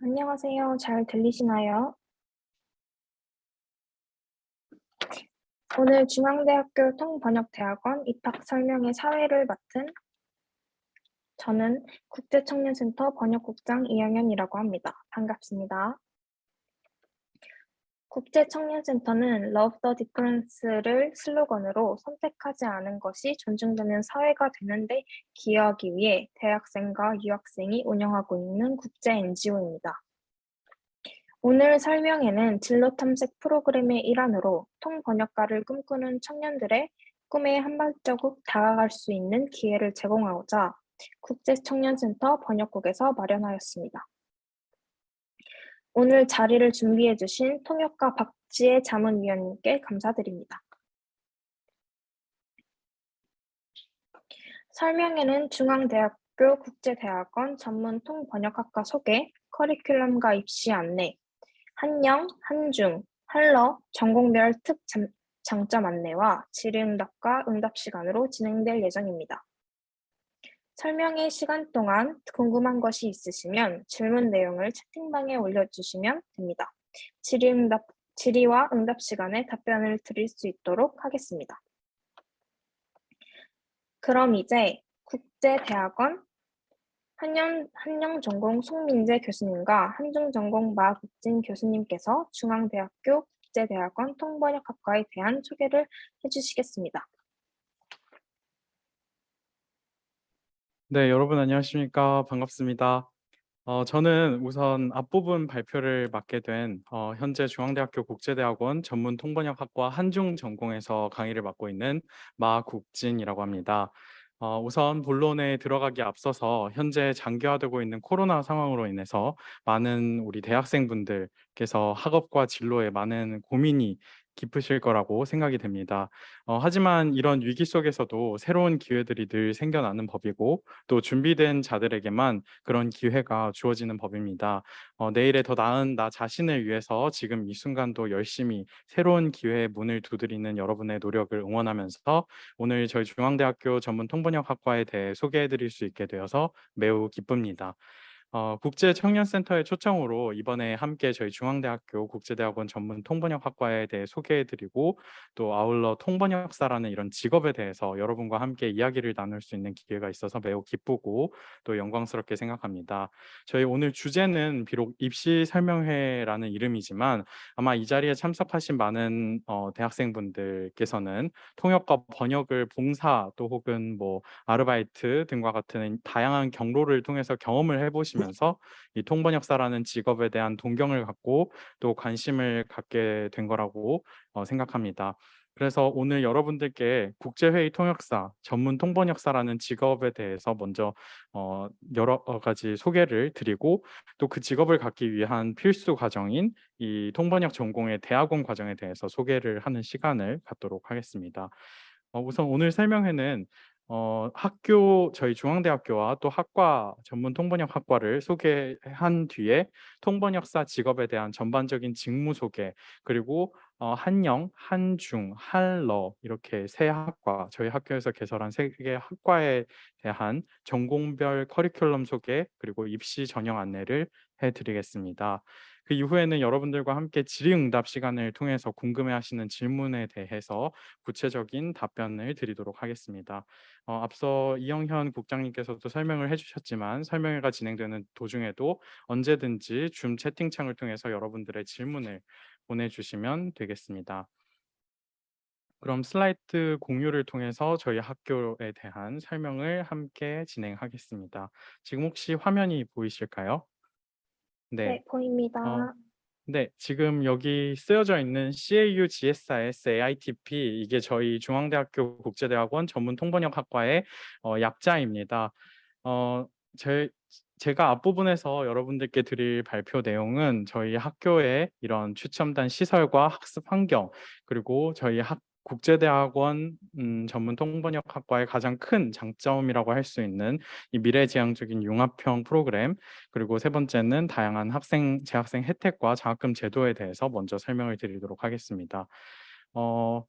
안녕하세요. 잘 들리시나요? 오늘 중앙대학교 통번역대학원 입학 설명회 사회를 맡은 저는 국제청년센터 번역국장 이영현이라고 합니다. 반갑습니다. 국제청년센터는 Love the Difference를 슬로건으로 선택하지 않은 것이 존중되는 사회가 되는데 기여하기 위해 대학생과 유학생이 운영하고 있는 국제 NGO입니다. 오늘 설명회는 진로 탐색 프로그램의 일환으로 통번역가를 꿈꾸는 청년들의 꿈에 한 발자국 다가갈 수 있는 기회를 제공하고자 국제청년센터 번역국에서 마련하였습니다. 오늘 자리를 준비해 주신 통역가 박지혜 자문위원님께 감사드립니다. 설명회는 중앙대학교 국제대학원 전문 통번역학과 소개, 커리큘럼과 입시 안내, 한영, 한중, 한러, 전공별 장점 안내와 질의응답과 응답 시간으로 진행될 예정입니다. 설명회 시간 동안 궁금한 것이 있으시면 질문 내용을 채팅방에 올려주시면 됩니다. 질의와 응답 시간에 답변을 드릴 수 있도록 하겠습니다. 그럼 이제 국제대학원 한영 전공 송민재 교수님과 한중전공 마국진 교수님께서 중앙대학교 국제대학원 통번역학과에 대한 소개를 해주시겠습니다. 네, 여러분 안녕하십니까? 반갑습니다. 저는 우선 앞부분 발표를 맡게 된 현재 중앙대학교 국제대학원 전문 통번역학과 한중 전공에서 강의를 맡고 있는 마국진이라고 합니다. 우선 본론에 들어가기 앞서서 현재 장기화되고 있는 코로나 상황으로 인해서 많은 우리 대학생분들께서 학업과 진로에 많은 고민이 깊으실 거라고 생각이 됩니다. 하지만 이런 위기 속에서도 새로운 기회들이 늘 생겨나는 법이고 또 준비된 자들에게만 그런 기회가 주어지는 법입니다. 내일의 더 나은 나 자신을 위해서 지금 이 순간도 열심히 새로운 기회의 문을 두드리는 여러분의 노력을 응원하면서 오늘 저희 중앙대학교 전문 통번역학과에 대해 소개해 드릴 수 있게 되어서 매우 기쁩니다. 국제청년센터의 초청으로 이번에 함께 저희 중앙대학교 국제대학원 전문 통번역학과에 대해 소개해드리고 또 아울러 통번역사라는 이런 직업에 대해서 여러분과 함께 이야기를 나눌 수 있는 기회가 있어서 매우 기쁘고 또 영광스럽게 생각합니다. 저희 오늘 주제는 비록 입시 설명회라는 이름이지만 아마 이 자리에 참석하신 많은 대학생분들께서는 통역과 번역을 봉사 또 혹은 뭐 아르바이트 등과 같은 다양한 경로를 통해서 경험을 해보시면서 이 통번역사라는 직업에 대한 동경을 갖고 또 관심을 갖게 된 거라고 생각합니다. 그래서 오늘 여러분들께 국제회의 통역사, 전문 통번역사라는 직업에 대해서 먼저 여러 가지 소개를 드리고 또 그 직업을 갖기 위한 필수 과정인 이 통번역 전공의 대학원 과정에 대해서 소개를 하는 시간을 갖도록 하겠습니다. 우선 오늘 설명회는 저희 중앙대학교와 또 학과 전문 통번역 학과를 소개한 뒤에 통번역사 직업에 대한 전반적인 직무 소개 그리고 한영, 한중, 한러 이렇게 세 학과 저희 학교에서 개설한 세 개 학과에 대한 전공별 커리큘럼 소개 그리고 입시 전형 안내를 해드리겠습니다. 그 이후에는 여러분들과 함께 질의응답 시간을 통해서 궁금해하시는 질문에 대해서 구체적인 답변을 드리도록 하겠습니다. 앞서 이영현 국장님께서도 설명을 해주셨지만 설명회가 진행되는 도중에도 언제든지 줌 채팅창을 통해서 여러분들의 질문을 보내주시면 되겠습니다. 그럼 슬라이드 공유를 통해서 저희 학교에 대한 설명을 함께 진행하겠습니다. 지금 혹시 화면이 보이실까요? 네. 네, 보입니다. 네, 지금 여기 쓰여져 있는 CAU GSIS AITP 이게 저희 중앙대학교 국제대학원 전문 통번역학과의 약자입니다. 어, 제, 제가 앞부분에서 여러분들께 드릴 발표 내용은 저희 학교의 이런 최첨단 시설과 학습 환경 그리고 저희 국제대학원 전문 통번역학과의 가장 큰 장점이라고 할 수 있는 이 미래지향적인 융합형 프로그램 그리고 세 번째는 다양한 재학생 혜택과 장학금 제도에 대해서 먼저 설명을 드리도록 하겠습니다. 어,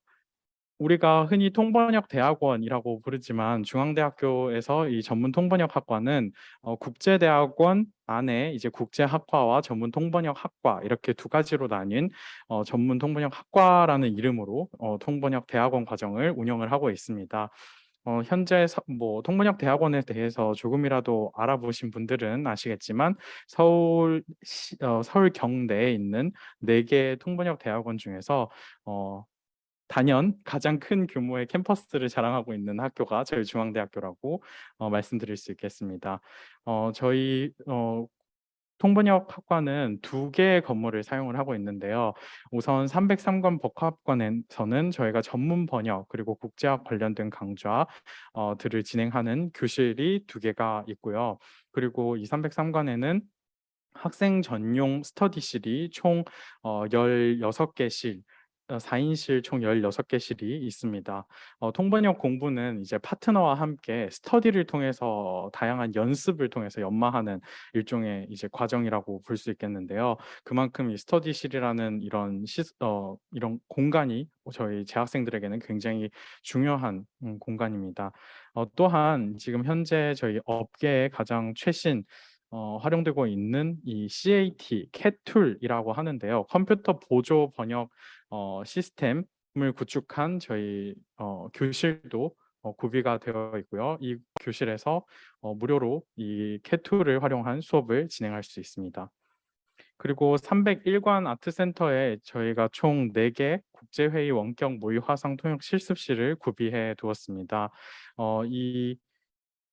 우리가 흔히 통번역 대학원이라고 부르지만 중앙대학교에서 이 전문 통번역 학과는 국제대학원 안에 이제 국제학과와 전문 통번역 학과 이렇게 두 가지로 나뉜 전문 통번역 학과라는 이름으로 통번역 대학원 과정을 운영을 하고 있습니다. 현재 통번역 대학원에 대해서 조금이라도 알아보신 분들은 아시겠지만 서울 경내에 있는 4개 통번역 대학원 중에서 단연 가장 큰 규모의 캠퍼스를 자랑하고 있는 학교가 저희 중앙대학교라고 말씀드릴 수 있겠습니다. 저희 통번역 학과는 2개의 건물을 사용을 하고 있는데요. 우선 303관 법학관에서는 저희가 전문 번역 그리고 국제학 관련된 강좌 들을 진행하는 교실이 2개가 있고요. 그리고 이 303관에는 학생 전용 스터디실이 총 16개실, 4인실 총 16개실이 있습니다. 통번역 공부는 이제 파트너와 함께 스터디를 통해서 다양한 연습을 통해서 연마하는 일종의 이제 과정이라고 볼 수 있겠는데요. 그만큼 이 스터디실이라는 이런 공간이 저희 재학생들에게는 굉장히 중요한 공간입니다. 또한 지금 현재 저희 업계의 가장 최신 활용되고 있는 이 CAT 툴이라고 하는데요. 컴퓨터 보조 번역 시스템을 구축한 저희 교실도 구비가 되어 있고요. 이 교실에서 무료로 이 CAT 툴을 활용한 수업을 진행할 수 있습니다. 그리고 301관 아트센터에 저희가 총 4개 국제회의 원격 모의 화상 통역 실습실을 구비해 두었습니다.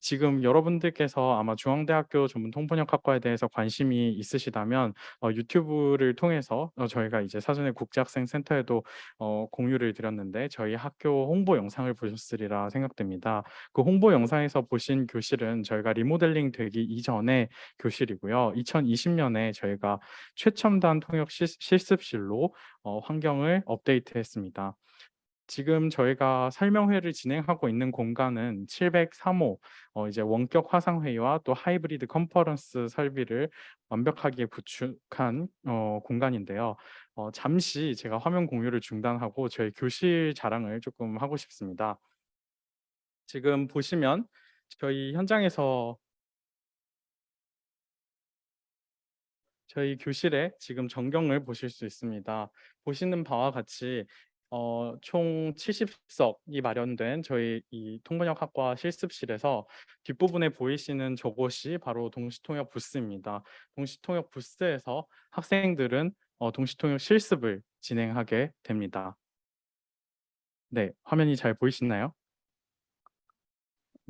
지금 여러분들께서 아마 중앙대학교 전문 통번역학과에 대해서 관심이 있으시다면 유튜브를 통해서 저희가 이제 사전에 국제학생센터에도 공유를 드렸는데 저희 학교 홍보 영상을 보셨으리라 생각됩니다. 그 홍보 영상에서 보신 교실은 저희가 리모델링 되기 이전의 교실이고요. 2020년에 저희가 최첨단 통역 실습실로 환경을 업데이트했습니다. 지금 저희가 설명회를 진행하고 있는 공간은 703호 이제 원격 화상회의와 또 하이브리드 컨퍼런스 설비를 완벽하게 구축한 공간인데요. 잠시 제가 화면 공유를 중단하고 저희 교실 자랑을 조금 하고 싶습니다. 지금 보시면 저희 현장에서 저희 교실에 지금 전경을 보실 수 있습니다. 보시는 바와 같이 총 70석이 마련된 저희 이 통번역학과 실습실에서 뒷부분에 보이시는 저곳이 바로 동시통역 부스입니다. 동시통역 부스에서 학생들은 동시통역 실습을 진행하게 됩니다. 네, 화면이 잘 보이시나요?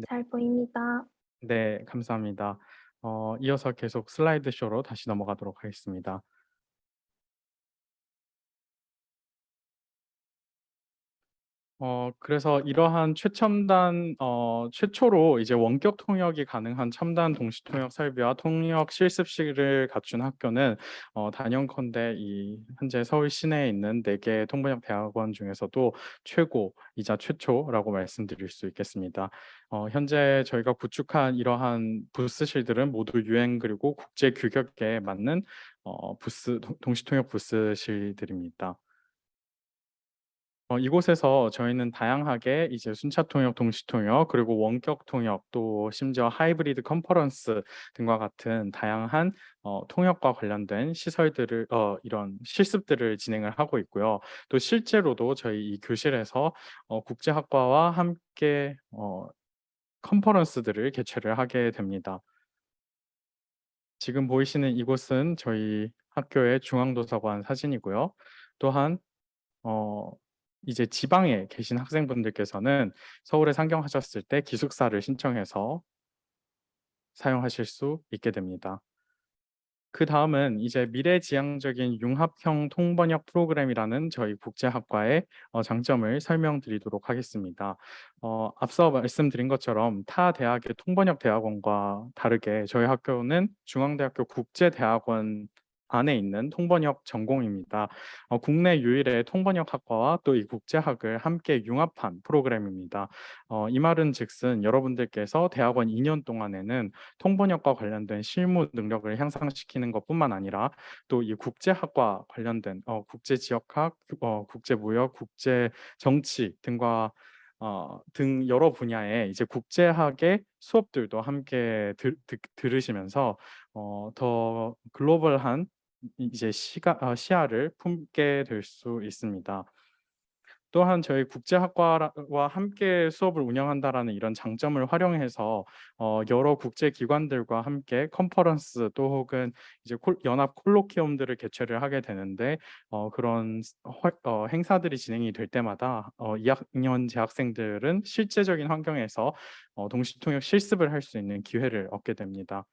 잘 보입니다. 네, 감사합니다. 이어서 계속 슬라이드 쇼로 다시 넘어가도록 하겠습니다. 그래서 이러한 최첨단 최초로 이제 원격 통역이 가능한 첨단 동시 통역 설비와 통역 실습실을 갖춘 학교는 단연컨대 이 현재 서울 시내에 있는 4개 통번역 대학원 중에서도 최고이자 최초라고 말씀드릴 수 있겠습니다. 현재 저희가 구축한 이러한 부스실들은 모두 유행 그리고 국제 규격에 맞는 동시 통역 부스실들입니다. 이곳에서 저희는 다양하게 이제 순차 통역, 동시 통역, 그리고 원격 통역, 또 심지어 하이브리드 컨퍼런스 등과 같은 다양한 통역과 관련된 시설들을 이런 실습들을 진행을 하고 있고요. 또 실제로도 저희 이 교실에서 국제학과와 함께 컨퍼런스들을 개최를 하게 됩니다. 지금 보이시는 이곳은 저희 학교의 중앙도서관 사진이고요. 또한 어 이제 지방에 계신 학생분들께서는 서울에 상경하셨을 때 기숙사를 신청해서 사용하실 수 있게 됩니다. 그다음은 이제 미래지향적인 융합형 통번역 프로그램이라는 저희 국제학과의 장점을 설명드리도록 하겠습니다. 앞서 말씀드린 것처럼 타 대학의 통번역 대학원과 다르게 저희 학교는 중앙대학교 국제대학원 안에 있는 통번역 전공입니다. 국내 유일의 통번역 학과와 또 이 국제학을 함께 융합한 프로그램입니다. 이 말은 즉슨 여러분들께서 대학원 2년 동안에는 통번역과 관련된 실무 능력을 향상시키는 것뿐만 아니라 또 이 국제학과 관련된 국제 지역학, 국제 무역, 국제 정치 등과 등 여러 분야의 이제 국제학의 수업들도 함께 들으시면서 더 글로벌한 이제 시야를 품게 될 수 있습니다. 또한 저희 국제학과와 함께 수업을 운영한다라는 이런 장점을 활용해서 여러 국제 기관들과 함께 컨퍼런스 또 혹은 이제 연합 콜로키움들을 개최를 하게 되는데 그런 행사들이 진행이 될 때마다 2학년 재학생들은 실제적인 환경에서 동시통역 실습을 할 수 있는 기회를 얻게 됩니다.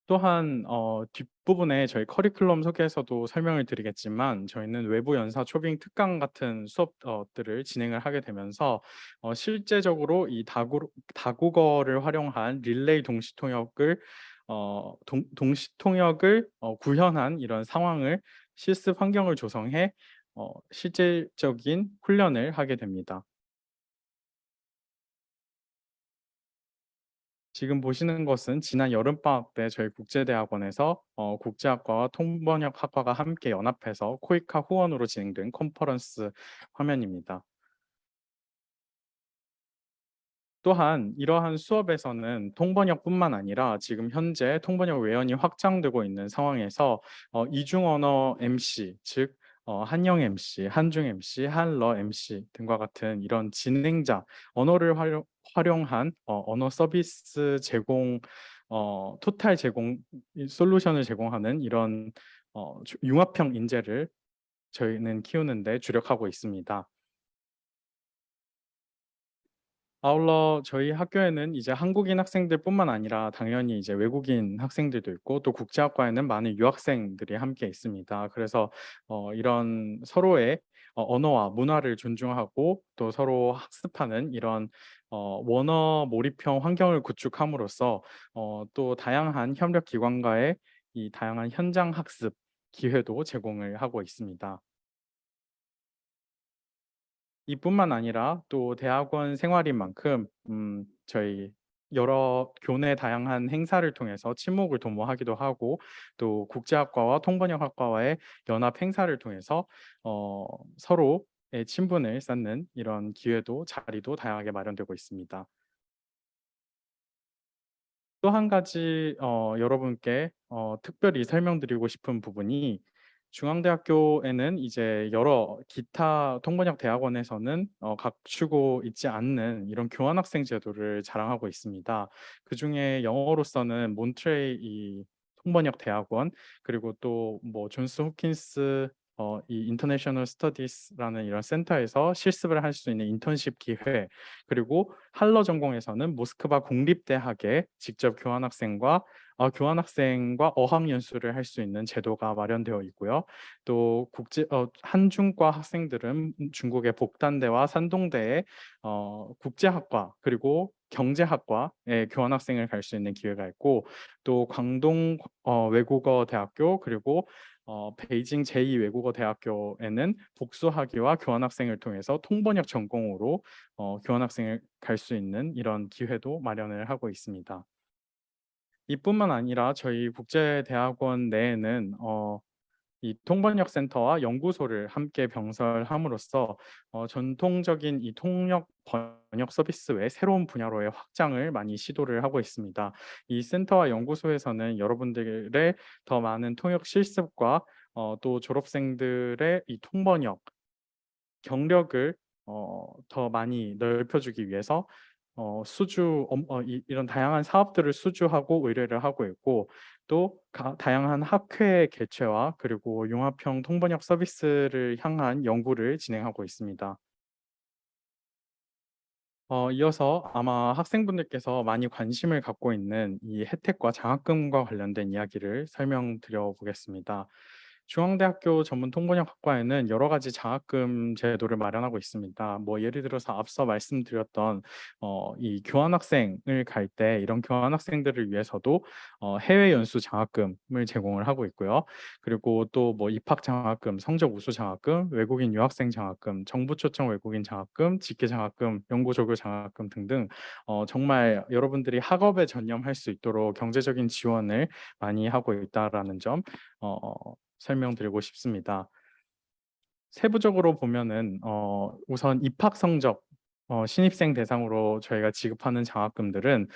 또한 뒷부분에 저희 커리큘럼 소개에서도 설명을 드리겠지만 저희는 외부 연사 초빙 특강 같은 수업들을 진행을 하게 되면서 실제적으로 이 다국어를 활용한 릴레이 동시통역을 동시통역을 구현한 이런 상황을 실습 환경을 조성해 실질적인 훈련을 하게 됩니다. 지금 보시는 것은 지난 여름방학 때 저희 국제대학원에서 국제학과와 통번역학과가 함께 연합해서 코이카 후원으로 진행된 컨퍼런스 화면입니다. 또한 이러한 수업에서는 통번역뿐만 아니라 지금 현재 통번역 외연이 확장되고 있는 상황에서 이중언어 MC, 즉 한영 MC, 한중 MC, 한러 MC 등과 같은 이런 진행자, 언어를 활용한 언어 서비스 제공, 토탈 제공 솔루션을 제공하는 이런 융합형 인재를 저희는 키우는 데 주력하고 있습니다. 아울러 저희 학교에는 이제 한국인 학생들뿐만 아니라 당연히 이제 외국인 학생들도 있고 또 국제학과에는 많은 유학생들이 함께 있습니다. 그래서 이런 서로의 언어와 문화를 존중하고 또 서로 학습하는 이런 원어 몰입형 환경을 구축함으로써 또 다양한 협력 기관과의 이 다양한 현장 학습 기회도 제공을 하고 있습니다. 이뿐만 아니라 또 대학원 생활인 만큼 저희 여러 교내 다양한 행사를 통해서 친목을 도모하기도 하고 또 국제학과와 통번역학과와의 연합 행사를 통해서 서로의 친분을 쌓는 이런 기회도 자리도 다양하게 마련되고 있습니다. 또 한 가지 여러분께 특별히 설명드리고 싶은 부분이 중앙대학교에는 이제 여러 기타 통번역 대학원에서는 갖추고 있지 않는 이런 교환학생 제도를 자랑하고 있습니다. 그중에 영어로서는 몬트레이 이 통번역 대학원 그리고 또 뭐 존스 홉킨스 이 인터내셔널 스터디스라는 이런 센터에서 실습을 할 수 있는 인턴십 기회 그리고 할러 전공에서는 모스크바 공립대학에 직접 교환학생과 어학연수를 할 수 있는 제도가 마련되어 있고요. 또 한중과 학생들은 중국의 복단대와 산동대의 국제학과 그리고 경제학과에 교환학생을 갈 수 있는 기회가 있고 또 광동 외국어 대학교 그리고 베이징 제2외국어 대학교에는 복수학위와 교환학생을 통해서 통번역 전공으로 교환학생을 갈 수 있는 이런 기회도 마련을 하고 있습니다. 이뿐만 아니라 저희 국제대학원 내에는 이 통번역 센터와 연구소를 함께 병설함으로써 전통적인 이 통역 번역 서비스 외 새로운 분야로의 확장을 많이 시도를 하고 있습니다. 이 센터와 연구소에서는 여러분들의 더 많은 통역 실습과 또 졸업생들의 이 통번역 경력을 더 많이 넓혀주기 위해서 이런 다양한 사업들을 수주하고 의뢰를 하고 있고 또 다양한 학회 개최와 그리고 융합형 통번역 서비스를 향한 연구를 진행하고 있습니다. 이어서 아마 학생분들께서 많이 관심을 갖고 있는 이 혜택과 장학금과 관련된 이야기를 설명드려 보겠습니다. 중앙대학교 전문통번역학과에는 여러 가지 장학금 제도를 마련하고 있습니다. 뭐 예를 들어서 앞서 말씀드렸던 이 교환학생을 갈 때 이런 교환학생들을 위해서도 해외 연수 장학금을 제공을 하고 있고요. 그리고 또 뭐 입학 장학금, 성적 우수 장학금, 외국인 유학생 장학금, 정부 초청 외국인 장학금, 직계 장학금, 연구 조교 장학금 등등 정말 여러분들이 학업에 전념할 수 있도록 경제적인 지원을 많이 하고 있다라는 점 설명드리고 싶습니다. 세부적으로 보면은 우선 입학 성적 신입생 대상으로 저희가 지급하는 장학금들은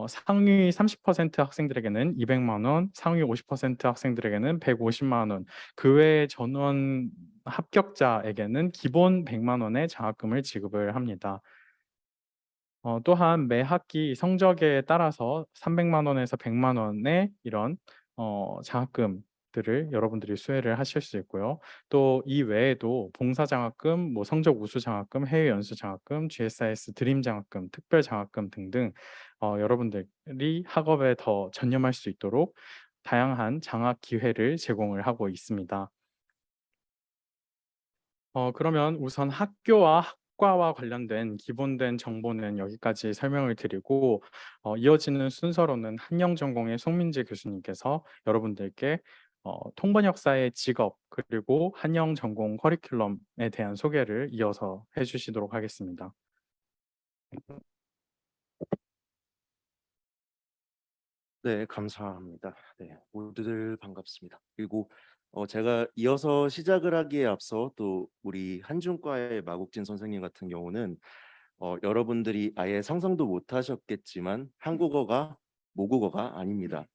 상위 30% 학생들에게는 200만 원, 상위 50% 학생들에게는 150만 원, 그 외의 전원 합격자에게는 기본 100만 원의 장학금을 지급을 합니다. 또한 매 학기 성적에 따라서 300만 원에서 100만 원의 이런 장학금들을 여러분들이 수혜를 하실 수 있고요. 또 이 외에도 봉사 장학금, 뭐 성적 우수 장학금, 해외 연수 장학금, GSIS 드림 장학금, 특별 장학금 등등 여러분들이 학업에 더 전념할 수 있도록 다양한 장학 기회를 제공을 하고 있습니다. 그러면 우선 학교와 학과와 관련된 기본된 정보는 여기까지 설명을 드리고 이어지는 순서로는 한영전공의 송민재 교수님께서 여러분들께 통번역사의 직업 그리고 한영전공 커리큘럼에 대한 소개를 이어서 해주시도록 하겠습니다. 네, 감사합니다. 네, 모두들 반갑습니다. 그리고 제가 이어서 시작을 하기에 앞서 또 우리 한중과의 마국진 선생님 같은 경우는 여러분들이 아예 상상도 못 하셨겠지만 한국어가 모국어가 아닙니다.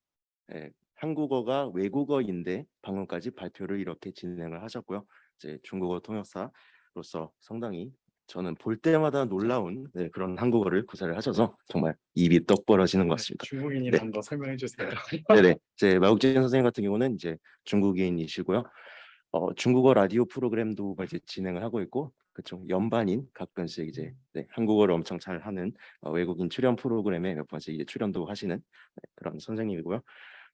예, 한국어가 외국어인데 방금까지 발표를 이렇게 진행을 하셨고요. 이제 중국어 통역사로서 상당히 저는 볼 때마다 놀라운 그런 한국어를 구사를 하셔서 정말 입이 떡 벌어지는 것 같습니다. 중국인이라는 거 설명해 주세요. 네네. 이제 마국진 선생님 같은 경우는 이제 중국인이시고요. 중국어 라디오 프로그램도 이제 진행을 하고 있고, 그쪽 연반인 가끔씩 이제 한국어를 엄청 잘하는 외국인 출연 프로그램에 몇 번씩 이제 출연도 하시는 그런 선생님이고요.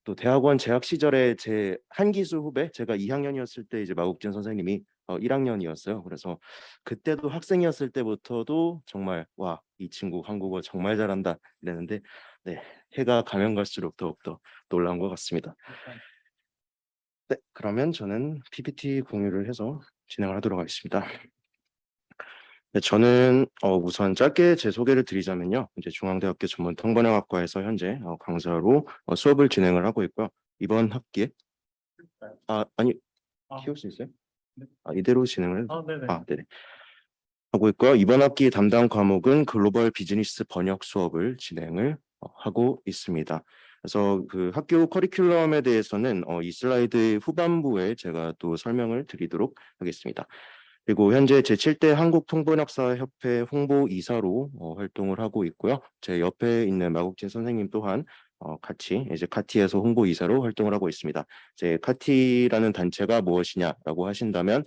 또 대학원 재학 시절에 제 한기수 후배, 제가 2학년이었을 때 이제 마국진 선생님이 1학년이었어요. 그래서 그때도 학생이었을 때부터도 정말 와, 이 친구 한국어 정말 잘한다 이랬는데 해가 가면 갈수록 더욱더 놀라운 것 같습니다. 네, 그러면 저는 PPT 공유를 해서 진행을 하도록 하겠습니다. 네, 저는 우선 짧게 제 소개를 드리자면요. 이제 중앙대학교 전문통번역학과에서 현재 강사로 수업을 진행을 하고 있고요. 이번 학기에 아니 키울 수 있어요? 네. 이대로 진행을 네네. 네네. 하고 있고요. 이번 학기 담당 과목은 글로벌 비즈니스 번역 수업을 진행을 하고 있습니다. 그래서 그 학교 커리큘럼에 대해서는 이 슬라이드 후반부에 제가 또 설명을 드리도록 하겠습니다. 그리고 현재 제7대 한국통번역사협회 홍보이사로 활동을 하고 있고요. 제 옆에 있는 마국진 선생님 또한 같이 이제 카티에서 홍보이사로 활동을 하고 있습니다. 이제 카티라는 단체가 무엇이냐라고 하신다면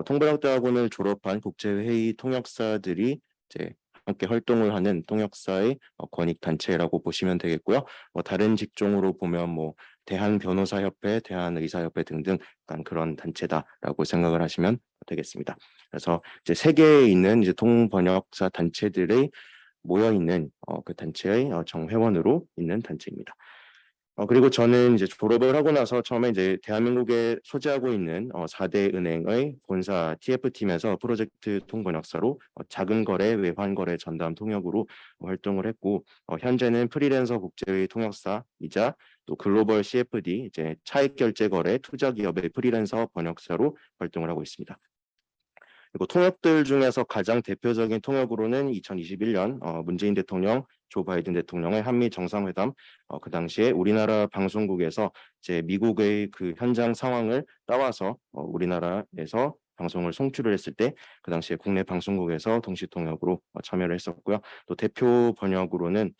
통번역대학원을 졸업한 국제회의 통역사들이 이제 함께 활동을 하는 통역사의 권익 단체라고 보시면 되겠고요. 다른 직종으로 보면 뭐 대한변호사협회, 대한의사협회 등등 약간 그런 단체다라고 생각을 하시면 되겠습니다. 그래서 이제 세계에 있는 이제 통번역사 단체들의 모여 있는 그 단체의 정회원으로 있는 단체입니다. 그리고 저는 이제 졸업을 하고 나서 처음에 이제 대한민국에 소재하고 있는 4대 은행의 본사 TF팀에서 프로젝트 통번역사로 자금 거래, 외환 거래 전담 통역으로 활동을 했고 현재는 프리랜서 국제의 통역사이자 또 글로벌 CFD 이제 차익 결제 거래 투자 기업의 프리랜서 번역사로 활동을 하고 있습니다. 그리고 통역들 중에서 가장 대표적인 통역으로는 2021년 문재인 대통령, 조 바이든 대통령의 한미 정상회담 그 당시에 우리나라 방송국에서 이제 미국의 그 현장 상황을 따와서 우리나라에서 방송을 송출을 했을 때 그 당시에 국내 방송국에서 동시 통역으로 참여를 했었고요. 또 대표 번역으로는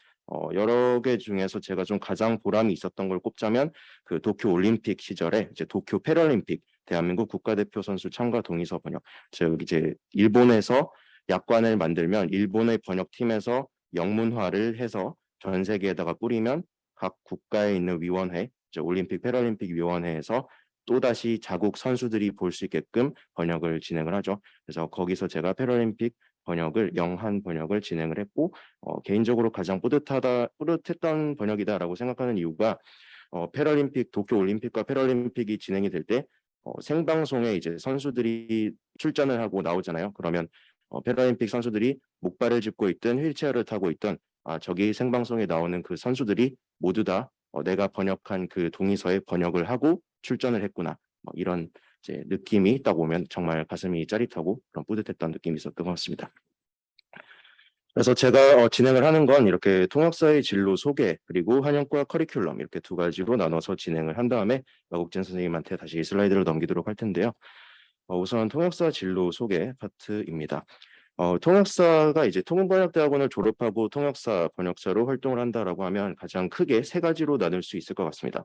여러 개 중에서 제가 좀 가장 보람이 있었던 걸 꼽자면 그 도쿄 올림픽 시절에 이제 도쿄 패럴림픽 대한민국 국가대표 선수 참가 동의서 번역. 즉 이제 일본에서 약관을 만들면 일본의 번역팀에서 영문화를 해서 전 세계에다가 뿌리면 각 국가에 있는 위원회, 이제 올림픽 패럴림픽 위원회에서 또다시 자국 선수들이 볼 수 있게끔 번역을 진행을 하죠. 그래서 거기서 제가 패럴림픽 번역을 영한 번역을 진행을 했고 개인적으로 가장 뿌듯했던 번역이다라고 생각하는 이유가 도쿄 올림픽과 패럴림픽이 진행이 될 때 생방송에 이제 선수들이 출전을 하고 나오잖아요. 그러면 패럴림픽 선수들이 목발을 짚고 있든 휠체어를 타고 있든 저기 생방송에 나오는 그 선수들이 모두 다 내가 번역한 그 동의서에 번역을 하고 출전을 했구나. 이런 이제 느낌이 딱 오면 정말 가슴이 짜릿하고 그런 뿌듯했던 느낌이 있었던 것 같습니다. 그래서 제가 진행을 하는 건 이렇게 통역사의 진로 소개 그리고 한영과 커리큘럼 이렇게 두 가지로 나눠서 진행을 한 다음에 마국진 선생님한테 다시 슬라이드를 넘기도록 할 텐데요. 우선 통역사 진로 소개 파트입니다. 통역사가 이제 통번역대학원을 졸업하고 통역사 번역사로 활동을 한다라고 하면 가장 크게 세 가지로 나눌 수 있을 것 같습니다.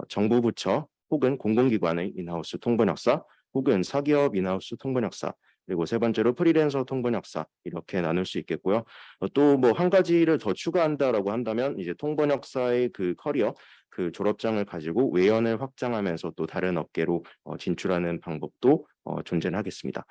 정부 부처 혹은 공공기관의 인하우스 통번역사 혹은 사기업 인하우스 통번역사 그리고 세 번째로 프리랜서 통번역사 이렇게 나눌 수 있겠고요. 또 뭐 한 가지를 더 추가한다라고 한다면 이제 통번역사의 그 커리어 그 졸업장을 가지고 외연을 확장하면서 또 다른 업계로 진출하는 방법도 존재는 하겠습니다.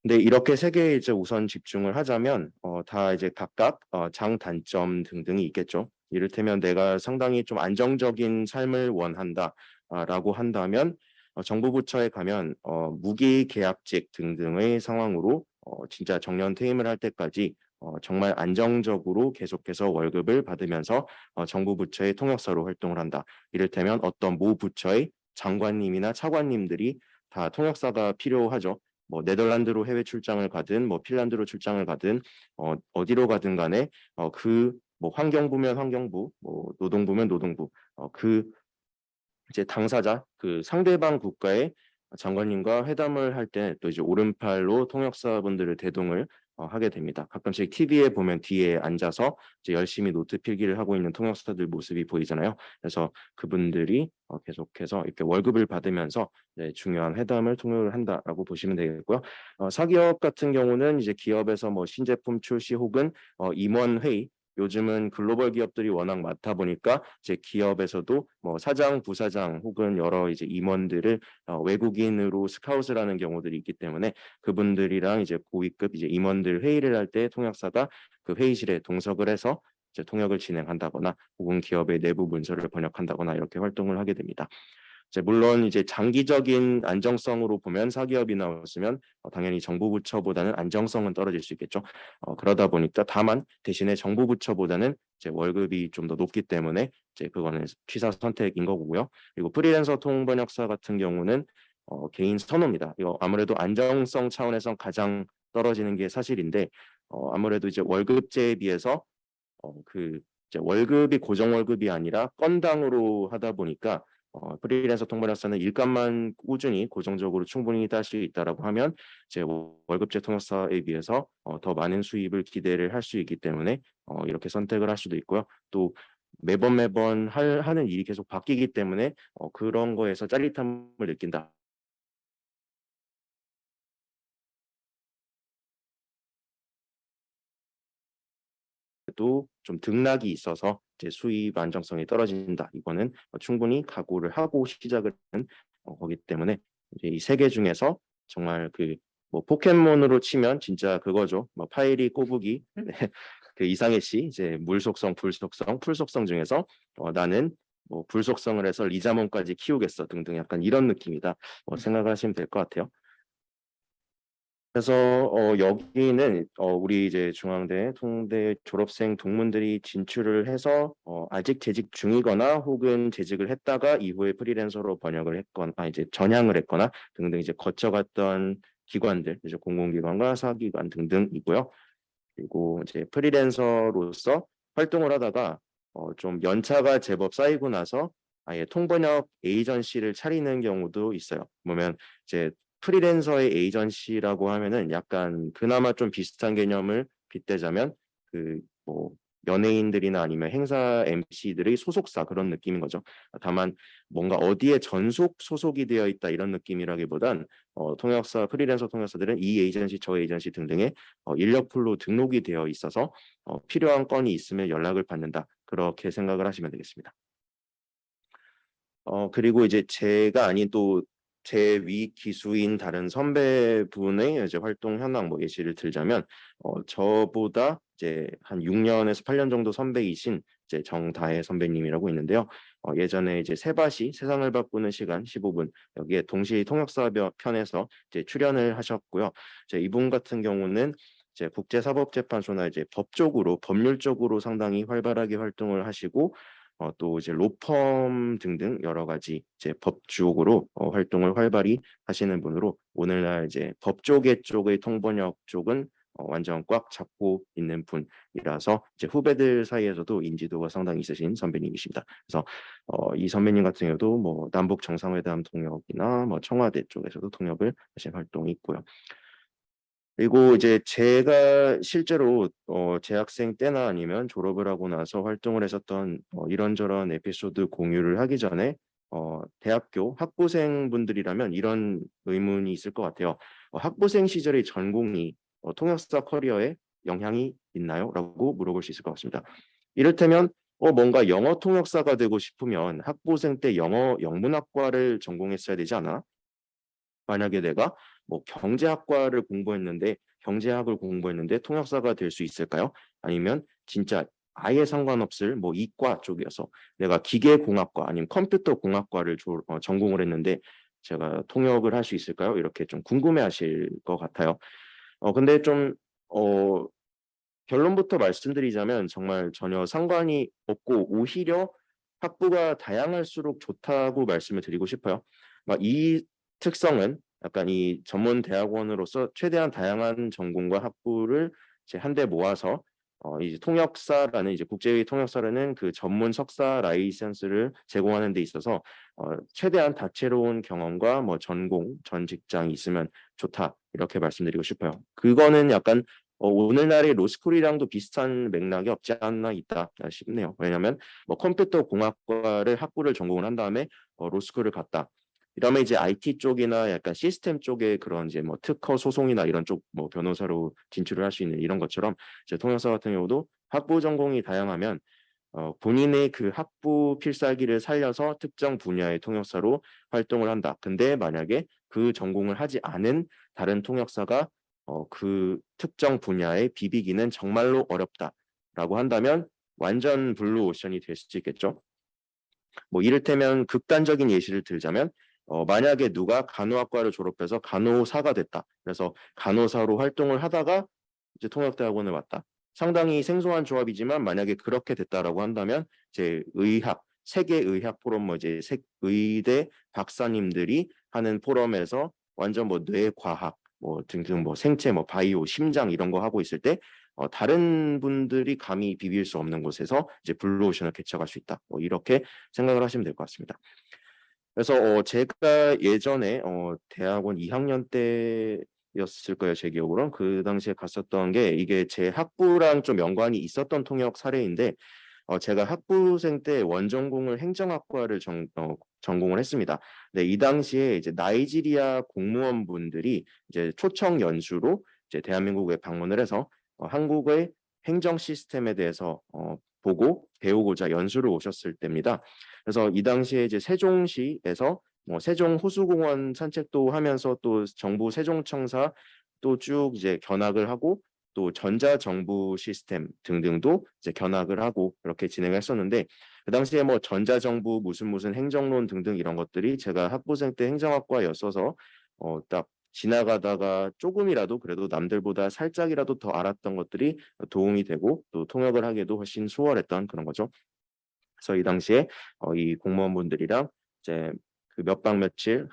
근데 이렇게 세 개에 이제 우선 집중을 하자면 다 이제 각각 장단점 등등이 있겠죠. 이를테면 내가 상당히 좀 안정적인 삶을 원한다라고 한다면 정부 부처에 가면 무기계약직 등등의 상황으로 진짜 정년 퇴임을 할 때까지 정말 안정적으로 계속해서 월급을 받으면서 정부 부처의 통역사로 활동을 한다. 이를테면 어떤 모 부처의 장관님이나 차관님들이 다 통역사가 필요하죠. 뭐 네덜란드로 해외 출장을 가든 뭐 핀란드로 출장을 가든 어디로 가든 간에 그 뭐 환경부면 환경부, 뭐 노동부면 노동부 그 이제 당사자 그 상대방 국가의 장관님과 회담을 할 때 또 이제 오른팔로 통역사분들을 대동을 하게 됩니다. 가끔씩 TV에 보면 뒤에 앉아서 이제 열심히 노트 필기를 하고 있는 통역사들 모습이 보이잖아요. 그래서 그분들이 계속해서 이렇게 월급을 받으면서 중요한 회담을 통역을 한다라고 보시면 되겠고요. 사기업 같은 경우는 이제 기업에서 뭐 신제품 출시 혹은 임원 회의 요즘은 글로벌 기업들이 워낙 많다 보니까 이제 기업에서도 뭐 사장, 부사장 혹은 여러 이제 임원들을 외국인으로 스카웃을 하는 경우들이 있기 때문에 그분들이랑 이제 고위급 이제 임원들 회의를 할 때 통역사가 그 회의실에 동석을 해서 이제 통역을 진행한다거나 혹은 기업의 내부 문서를 번역한다거나 이렇게 활동을 하게 됩니다. 물론 이제 장기적인 안정성으로 보면 사기업이나 왔으면 당연히 정부 부처보다는 안정성은 떨어질 수 있겠죠. 그러다 보니까 다만 대신에 정부 부처보다는 이제 월급이 좀 더 높기 때문에 이제 그거는 취사 선택인 거고요. 그리고 프리랜서 통번역사 같은 경우는 개인 선호입니다. 이거 아무래도 안정성 차원에서 가장 떨어지는 게 사실인데 아무래도 이제 월급제에 비해서 그 이제 월급이 고정 월급이 아니라 건당으로 하다 보니까 프리랜서 통번역사는 일감만 꾸준히 고정적으로 충분히 딸 수 있다라고 하면 이제 월급제 통역사에 비해서 더 많은 수입을 기대를 할 수 있기 때문에 이렇게 선택을 할 수도 있고요. 또 매번 하는 일이 계속 바뀌기 때문에 그런 거에서 짜릿함을 느낀다. 또 좀 등락이 있어서 이제 수입 안정성이 떨어진다. 이거는 충분히 각오를 하고 시작을 하는 거기 때문에 이제 이 세 개 중에서 정말 그 뭐 포켓몬으로 치면 진짜 그거죠. 뭐 파이리 꼬부기 그 이상해 씨 이제 물 속성, 불 속성, 풀 속성 중에서 나는 뭐 불 속성을 해서 리자몽까지 키우겠어 등등 약간 이런 느낌이다. 생각하시면 될 것 같아요. 그래서 여기는 우리 이제 중앙대, 통대 졸업생 동문들이 진출을 해서 아직 재직 중이거나 혹은 재직을 했다가 이후에 프리랜서로 번역을 했거나 이제 전향을 했거나 등등 이제 거쳐갔던 기관들, 이제 공공기관과 사기관 등등이고요. 그리고 이제 프리랜서로서 활동을 하다가 좀 연차가 제법 쌓이고 나서 아예 통번역 에이전시를 차리는 경우도 있어요. 보면 이제 프리랜서의 에이전시라고 하면은 약간 그나마 좀 비슷한 개념을 빗대자면 그 뭐 연예인들이나 아니면 행사 MC들의 소속사 그런 느낌인 거죠. 다만 뭔가 어디에 전속 소속이 되어 있다 이런 느낌이라기보단 통역사 프리랜서 통역사들은 이 에이전시 저 에이전시 등등의 인력풀로 등록이 되어 있어서 필요한 건이 있으면 연락을 받는다. 그렇게 생각을 하시면 되겠습니다. 그리고 이제 제가 아닌 또 제 위 기수인 다른 선배분의 이제 활동 현황 뭐 예시를 들자면 저보다 이제 한 6년에서 8년 정도 선배이신 이제 정다혜 선배님이라고 있는데요. 예전에 이제 세바시 세상을 바꾸는 시간 15분 여기에 동시 통역사 편에서 이제 출연을 하셨고요. 이제 이분 같은 경우는 이제 국제사법재판소나 이제 법적으로 법률적으로 상당히 활발하게 활동을 하시고 또 이제 로펌 등등 여러 가지 이제 법적으로 활동을 활발히 하시는 분으로 오늘날 이제 법조계 쪽의 통번역 쪽은 완전 꽉 잡고 있는 분이라서 이제 후배들 사이에서도 인지도가 상당히 있으신 선배님이십니다. 그래서 이 선배님 같은 경우도 뭐 남북 정상회담 통역이나 뭐 청와대 쪽에서도 통역을 하신 활동이 있고요. 그리고 이제 제가 실제로 재학생 때나 아니면 졸업을 하고 나서 활동을 했었던 이런저런 에피소드 공유를 하기 전에 대학교 학부생 분들이라면 이런 의문이 있을 것 같아요. 학부생 시절의 전공이 통역사 커리어에 영향이 있나요? 라고 물어볼 수 있을 것 같습니다. 이를테면 뭔가 영어 통역사가 되고 싶으면 학부생 때 영어 영문학과를 전공했어야 되지 않아? 만약에 내가 뭐 경제학과를 공부했는데 경제학을 공부했는데 통역사가 될 수 있을까요? 아니면 진짜 아예 상관없을 뭐 이과 쪽이어서 내가 기계공학과 아니면 컴퓨터공학과를 전공을 했는데 제가 통역을 할 수 있을까요? 이렇게 좀 궁금해하실 것 같아요. 근데 좀 결론부터 말씀드리자면 정말 전혀 상관이 없고 오히려 학부가 다양할수록 좋다고 말씀을 드리고 싶어요. 이 특성은 약간 이 전문 대학원으로서 최대한 다양한 전공과 학부를 이제 한데 모아서 이제 통역사라는 이제 국제회의 통역사라는 그 전문 석사 라이센스를 제공하는 데 있어서 최대한 다채로운 경험과 뭐 전공, 전 직장이 있으면 좋다 이렇게 말씀드리고 싶어요. 그거는 약간 오늘날의 로스쿨이랑도 비슷한 맥락이 없지 않나 있다 싶네요. 왜냐하면 뭐 컴퓨터 공학과를 학부를 전공을 한 다음에 로스쿨을 갔다. 이러면 이제 IT 쪽이나 약간 시스템 쪽에 그런 이제 뭐 특허 소송이나 이런 쪽 뭐 변호사로 진출을 할 수 있는 이런 것처럼 이제 통역사 같은 경우도 학부 전공이 다양하면 본인의 그 학부 필살기를 살려서 특정 분야의 통역사로 활동을 한다. 근데 만약에 그 전공을 하지 않은 다른 통역사가 그 특정 분야에 비비기는 정말로 어렵다라고 한다면 완전 블루 오션이 될 수 있겠죠. 뭐 이를테면 극단적인 예시를 들자면 만약에 누가 간호학과를 졸업해서 간호사가 됐다. 그래서 간호사로 활동을 하다가 이제 통역대학원을 왔다. 상당히 생소한 조합이지만 만약에 그렇게 됐다라고 한다면 이제 의학 세계 의학 포럼 뭐 이제 의대 박사님들이 하는 포럼에서 완전 뭐 뇌과학 뭐 등등 뭐 생체 뭐 바이오 심장 이런 거 하고 있을 때 다른 분들이 감히 비빌 수 없는 곳에서 이제 블루오션을 개척할 수 있다. 뭐 이렇게 생각을 하시면 될 것 같습니다. 그래서 제가 예전에 대학원 2학년 때였을 거예요. 제 기억으로는 그 당시에 갔었던 게 이게 제 학부랑 좀 연관이 있었던 통역 사례인데 제가 학부생 때 원전공을 행정학과를 전공을 했습니다. 네, 이 당시에 이제 나이지리아 공무원분들이 이제 초청 연수로 이제 대한민국에 방문을 해서 한국의 행정 시스템에 대해서 보고 배우고자 연수를 오셨을 때입니다. 그래서 이 당시에 이제 세종시에서 뭐 세종 호수공원 산책도 하면서 또 정부 세종청사 또 쭉 이제 견학을 하고 또 전자정부 시스템 등등도 이제 견학을 하고 이렇게 진행을 했었는데 그 당시에 뭐 전자정부 무슨 행정론 등등 이런 것들이 제가 학부생 때 행정학과였어서 딱 지나가다가 조금이라도 그래도 남들보다 살짝이라도 더 알았던 것들이 도움이 되고 또 통역을 하기에도 훨씬 수월했던 그런 거죠. 그래서 이 당시에 이 공무원분들이랑 이제 그 몇 박 며칠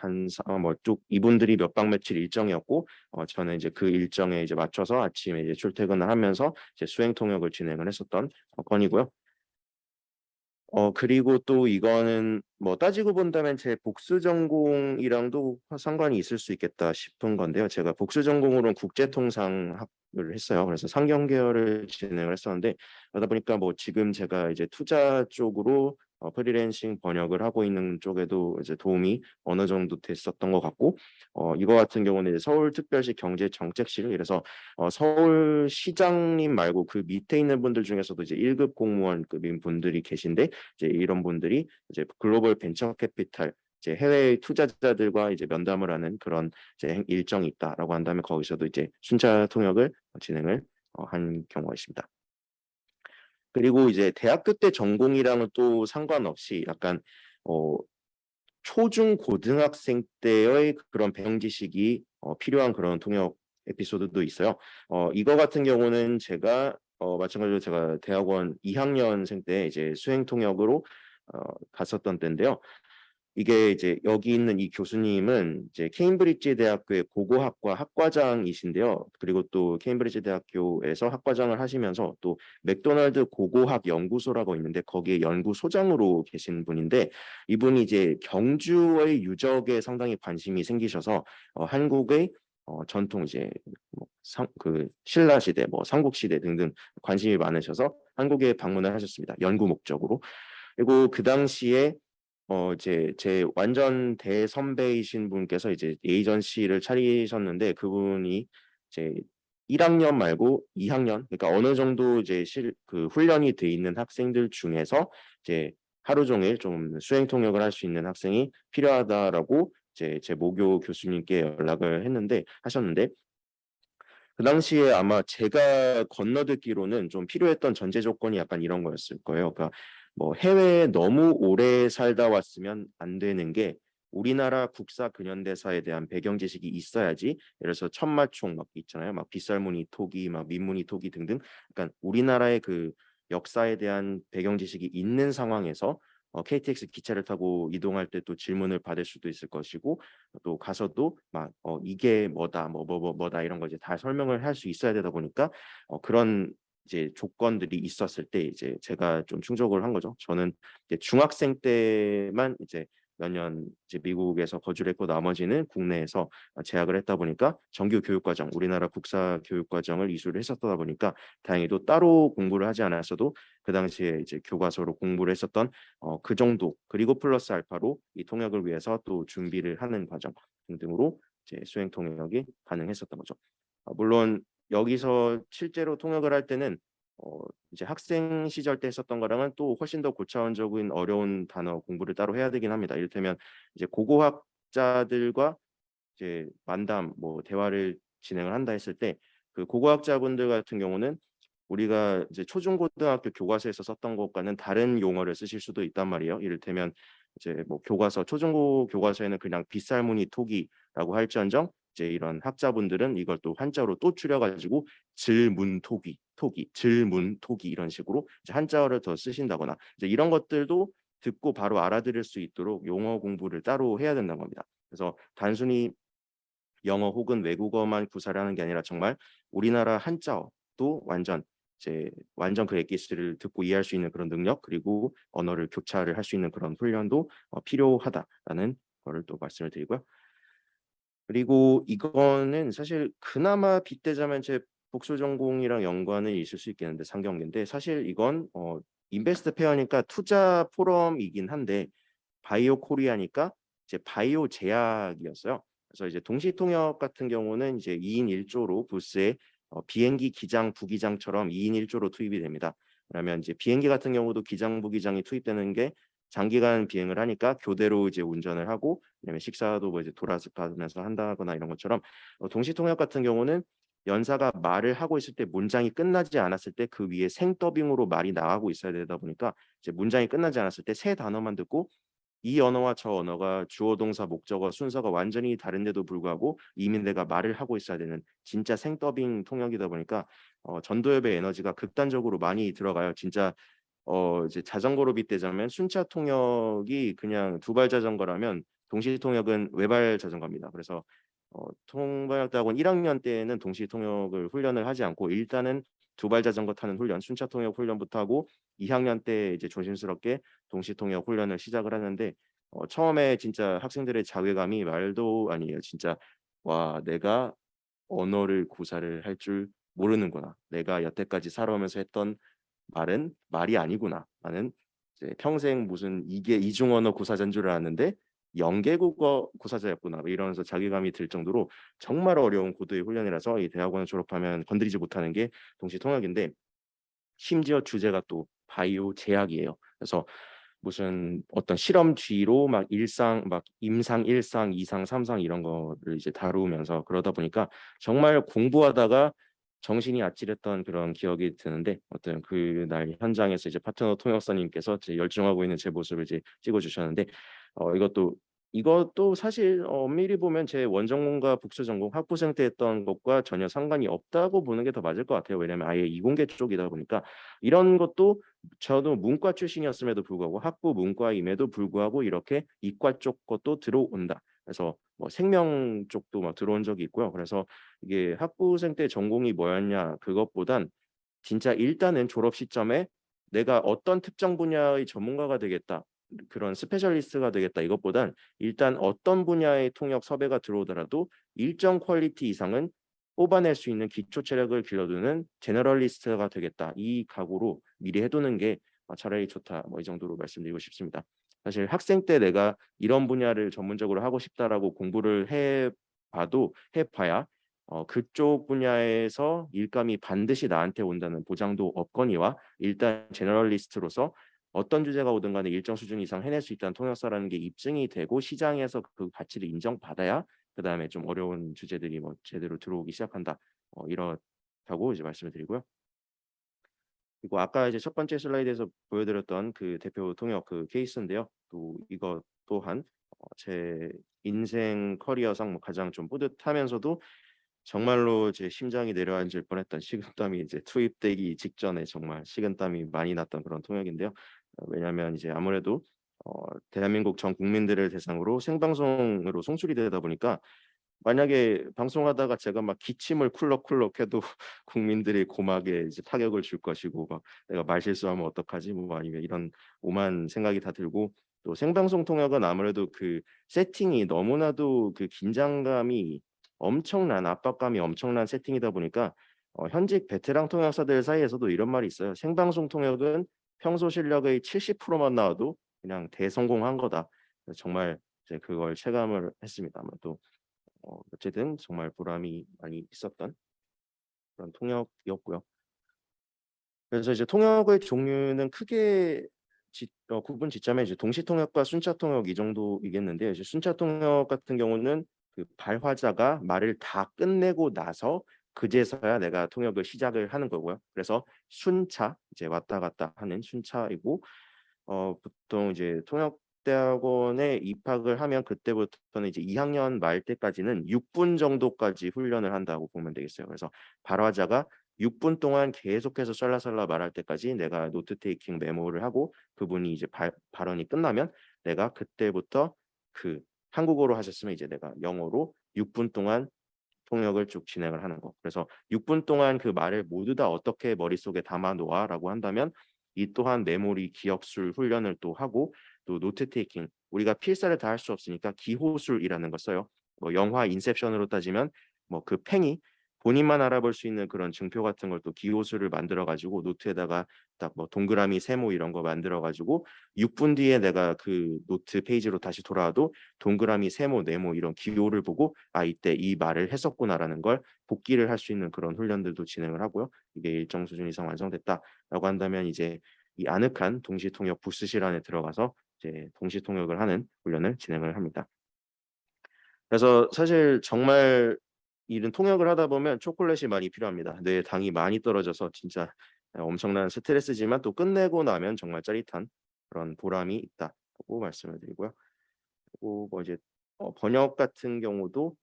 뭐쭉 이분들이 몇 박 며칠 일정이었고 저는 이제 그 일정에 이제 맞춰서 아침에 이제 출퇴근을 하면서 이제 수행 통역을 진행을 했었던 건이고요. 그리고 또 이거는 뭐 따지고 본다면 제 복수 전공이랑도 상관이 있을 수 있겠다 싶은 건데요. 제가 복수 전공으로는 국제통상학을 했어요. 그래서 상경 계열을 진행을 했었는데 그러다 보니까 뭐 지금 제가 이제 투자 쪽으로 프리랜싱 번역을 하고 있는 쪽에도 이제 도움이 어느 정도 됐었던 것 같고, 이거 같은 경우는 이제 서울특별시 경제정책실, 이래서 서울시장님 말고 그 밑에 있는 분들 중에서도 이제 1급 공무원급인 분들이 계신데, 이제 이런 분들이 이제 글로벌 벤처 캐피탈, 이제 해외 투자자들과 이제 면담을 하는 그런 이제 일정이 있다라고 한다면 거기서도 이제 순차 통역을 진행을 한 경우가 있습니다. 그리고 이제 대학교 때 전공이랑은 또 상관없이 약간 초중 고등학생 때의 그런 배경 지식이 필요한 그런 통역 에피소드도 있어요. 이거 같은 경우는 제가 마찬가지로 제가 대학원 2학년생 때 이제 수행 통역으로 갔었던 때인데요. 이게 이제 여기 있는 이 교수님은 이제 케임브리지 대학교의 고고학과 학과장이신데요. 그리고 또 케임브리지 대학교에서 학과장을 하시면서 또 맥도날드 고고학 연구소라고 있는데 거기에 연구소장으로 계신 분인데, 이분이 이제 경주의 유적에 상당히 관심이 생기셔서 한국의 전통 이제 그 신라 시대, 뭐 삼국 시대 등등 관심이 많으셔서 한국에 방문을 하셨습니다. 연구 목적으로. 그리고 그 당시에 이제 제 완전 대선배이신 분께서 이제 에이전시를 차리셨는데, 그분이 이제 1학년 말고 2학년, 그러니까 어느 정도 이제 그 훈련이 돼 있는 학생들 중에서 이제 하루 종일 좀 수행 통역을 할 수 있는 학생이 필요하다라고 이제 제 모교 교수님께 연락을 하셨는데, 그 당시에 아마 제가 건너듣기로는 좀 필요했던 전제 조건이 약간 이런 거였을 거예요. 그러니까 뭐 해외에 너무 오래 살다 왔으면 안 되는 게, 우리나라 국사 근현대사에 대한 배경 지식이 있어야지. 예를 들어서 천마총 막 있잖아요. 막 빗살무늬 토기, 막 민무늬 토기 등등. 그러니까 우리나라의 그 역사에 대한 배경 지식이 있는 상황에서 KTX 기차를 타고 이동할 때 또 질문을 받을 수도 있을 것이고, 또 가서도 막 이게 뭐다 뭐다 이런 거 이제 다 설명을 할 수 있어야 되다 보니까 그런 이제 조건들이 있었을 때 이제 제가 좀 충족을 한 거죠. 저는 이제 중학생 때만 이제 몇 년 이제 미국에서 거주를 했고, 나머지는 국내에서 재학을 했다 보니까 정규 교육과정, 우리나라 국사 교육과정을 이수를 했었다 보니까 다행히도 따로 공부를 하지 않았어도 그 당시에 이제 교과서로 공부를 했었던 그 정도, 그리고 플러스 알파로 이 통역을 위해서 또 준비를 하는 과정 등등으로 이제 수행 통역이 가능했었던 거죠. 물론 여기서 실제로 통역을 할 때는 이제 학생 시절 때 했었던 거랑은 또 훨씬 더 고차원적인 어려운 단어 공부를 따로 해야 되긴 합니다. 이를테면 이제 고고학자들과 이제 만담, 뭐 대화를 진행을 한다 했을 때, 그 고고학자분들 같은 경우는 우리가 이제 초중고등학교 교과서에서 썼던 것과는 다른 용어를 쓰실 수도 있단 말이에요. 이를테면 이제 뭐 교과서, 초중고 교과서에는 그냥 빗살무늬 토기라고 할지언정, 이제 이런 학자분들은 이걸 또 한자어로 또 추려가지고 질문토기, 질문토기 이런 식으로 이제 한자어를 더 쓰신다거나, 이제 이런 것들도 듣고 바로 알아들을 수 있도록 용어 공부를 따로 해야 된다는 겁니다. 그래서 단순히 영어 혹은 외국어만 구사를 하는 게 아니라 정말 우리나라 한자어도 완전 그 엑기스를 듣고 이해할 수 있는 그런 능력, 그리고 언어를 교차를 할 수 있는 그런 훈련도 필요하다라는 거를 또 말씀을 드리고요. 그리고 이거는 사실 그나마 빗대자면 제 복수 전공이랑 연관은 있을 수 있겠는데, 상경계인데, 사실 이건 인베스트 페어니까 투자 포럼이긴 한데 바이오 코리아니까 이제 바이오 제약이었어요. 그래서 이제 동시통역 같은 경우는 이제 2인 1조로 부스에 비행기 기장, 부기장처럼 2인 1조로 투입이 됩니다. 그러면 이제 비행기 같은 경우도 기장, 부기장이 투입되는 게 장기간 비행을 하니까 교대로 이제 운전을 하고, 그다음에 식사도 뭐 이제 돌아서 가면서 한다거나 이런 것처럼, 동시통역 같은 경우는 연사가 말을 하고 있을 때 문장이 끝나지 않았을 때 그 위에 생더빙으로 말이 나가고 있어야 되다 보니까, 이제 문장이 끝나지 않았을 때 세 단어만 듣고 이 언어와 저 언어가 주어 동사 목적어 순서가 완전히 다른데도 불구하고 이미 내가 말을 하고 있어야 되는 진짜 생더빙 통역이다 보니까 전도엽의 에너지가 극단적으로 많이 들어가요. 진짜 이제 자전거로 빗대자면 순차 통역이 그냥 두발 자전거라면 동시 통역은 외발 자전거입니다. 그래서 통번역대학원 1학년 때는 동시 통역을 훈련을 하지 않고 일단은 두발 자전거 타는 훈련, 순차 통역 훈련부터 하고, 2학년 때 이제 조심스럽게 동시 통역 훈련을 시작을 하는데, 처음에 진짜 학생들의 자괴감이 말도 아니에요. 진짜 와, 내가 언어를 구사를 할 줄 모르는구나. 내가 여태까지 살아오면서 했던 말은 말이 아니구나. 라는 이제 평생 무슨 이게 이중언어 고사자인 줄 알았는데 영계국어 고사자였구나 뭐 이러면서 자괴감이 들 정도로 정말 어려운 고도의 훈련이라서 이 대학원을 졸업하면 건드리지 못하는 게 동시 통역인데 심지어 주제가 또 바이오 제약이에요. 그래서 무슨 어떤 실험쥐로 막 일상 막 임상 1상, 2상, 3상 이런 거를 이제 다루면서 그러다 보니까 정말 공부하다가 정신이 아찔했던 그런 기억이 드는데 어떤 그날 현장에서 이제 파트너 통역사님께서 제 열중하고 있는 제 모습을 이제 찍어주셨는데 이것도 사실 엄밀히 보면 제 원전공과 복수전공 학부생 때 했던 것과 전혀 상관이 없다고 보는 게 더 맞을 것 같아요. 왜냐하면 아예 이공계 쪽이다 보니까 이런 것도 저도 문과 출신이었음에도 불구하고 학부 문과임에도 불구하고 이렇게 이과 쪽 것도 들어온다. 그래서 뭐 생명 쪽도 막 들어온 적이 있고요. 그래서 이게 학부생 때 전공이 뭐였냐 그것보단 진짜 일단은 졸업 시점에 내가 어떤 특정 분야의 전문가가 되겠다. 그런 스페셜리스트가 되겠다 이것보단 일단 어떤 분야의 통역 섭외가 들어오더라도 일정 퀄리티 이상은 뽑아낼 수 있는 기초 체력을 길러두는 제너럴리스트가 되겠다. 이 각오로 미리 해두는 게 차라리 좋다. 뭐 이 정도로 말씀드리고 싶습니다. 사실 학생 때 내가 이런 분야를 전문적으로 하고 싶다라고 공부를 해봐야 그쪽 분야에서 일감이 반드시 나한테 온다는 보장도 없거니와 일단 제너럴리스트로서 어떤 주제가 오든 간에 일정 수준 이상 해낼 수 있다는 통역사라는 게 입증이 되고 시장에서 그 가치를 인정받아야 그다음에 좀 어려운 주제들이 뭐 제대로 들어오기 시작한다. 이렇다고 이제 말씀을 드리고요. 그리고 아까 이제 첫 번째 슬라이드에서 보여드렸던 그 대표 통역 그 케이스인데요. 또 이거 또한 제 인생 커리어상 뭐 가장 좀 뿌듯하면서도 정말로 제 심장이 내려앉을 뻔했던 식은땀이 이제 투입되기 직전에 정말 식은땀이 많이 났던 그런 통역인데요. 왜냐하면 이제 아무래도 대한민국 전 국민들을 대상으로 생방송으로 송출이 되다 보니까 만약에 방송하다가 제가 막 기침을 쿨럭쿨럭 해도 국민들이 고막에 이제 타격을 줄 것이고 막 내가 말실수하면 어떡하지 뭐 아니면 이런 오만 생각이 다 들고 또 생방송 통역은 아무래도 그 세팅이 너무나도 그 긴장감이 엄청난 압박감이 엄청난 세팅이다 보니까 현직 베테랑 통역사들 사이에서도 이런 말이 있어요. 생방송 통역은 평소 실력의 70%만 나와도 그냥 대성공한 거다. 그래서 정말 이제 그걸 체감을 했습니다. 또 어쨌든 정말 보람이 많이 있었던 그런 통역이었고요. 그래서 이제 통역의 종류는 크게 구분 짓자면 이제 동시 통역과 순차 통역 이 정도이겠는데요. 이제 순차 통역 같은 경우는 그 발화자가 말을 다 끝내고 나서 그제서야 내가 통역을 시작을 하는 거고요. 그래서 순차 이제 왔다 갔다 하는 순차이고 보통 이제 통역대학원에 입학을 하면 그때부터는 이제 2학년 말 때까지는 6분 정도까지 훈련을 한다고 보면 되겠어요. 그래서 발화자가 6분 동안 계속해서 썰라썰라 말할 때까지 내가 노트 테이킹 메모를 하고 그분이 이제 발언이 끝나면 내가 그때부터 그 한국어로 하셨으면 이제 내가 영어로 6분 동안 통역을 쭉 진행을 하는 거. 그래서 6분 동안 그 말을 모두 다 어떻게 머릿속에 담아 놓아라고 한다면 이 또한 메모리 기억술 훈련을 또 하고 또 노트 테이킹 우리가 필사를 다 할 수 없으니까 기호술이라는 걸 써요. 뭐 영화 인셉션으로 따지면 뭐 그 팽이 본인만 알아볼 수 있는 그런 증표 같은 걸 또 기호술을 만들어 가지고 노트에다가 딱 뭐 동그라미 세모 이런 거 만들어 가지고 6분 뒤에 내가 그 노트 페이지로 다시 돌아와도 동그라미 세모 네모 이런 기호를 보고 아 이때 이 말을 했었구나라는 걸 복기를 할 수 있는 그런 훈련들도 진행을 하고요. 이게 일정 수준 이상 완성됐다라고 한다면 이제 이 아늑한 동시 통역 부스실 안에 들어가서 이제 동시 통역을 하는 훈련을 진행을 합니다. 그래서 사실 정말 이런 통역을 하다 보면 초콜릿이 많이 필요합니다. 뇌에 당이 많이 떨어져서 진짜 엄청난 스트레스지만 또 끝내고 나면 정말 짜릿한 그런 보람이 있다고 말씀을 드리고요. 그리고 뭐 이제 번역 같은 경우도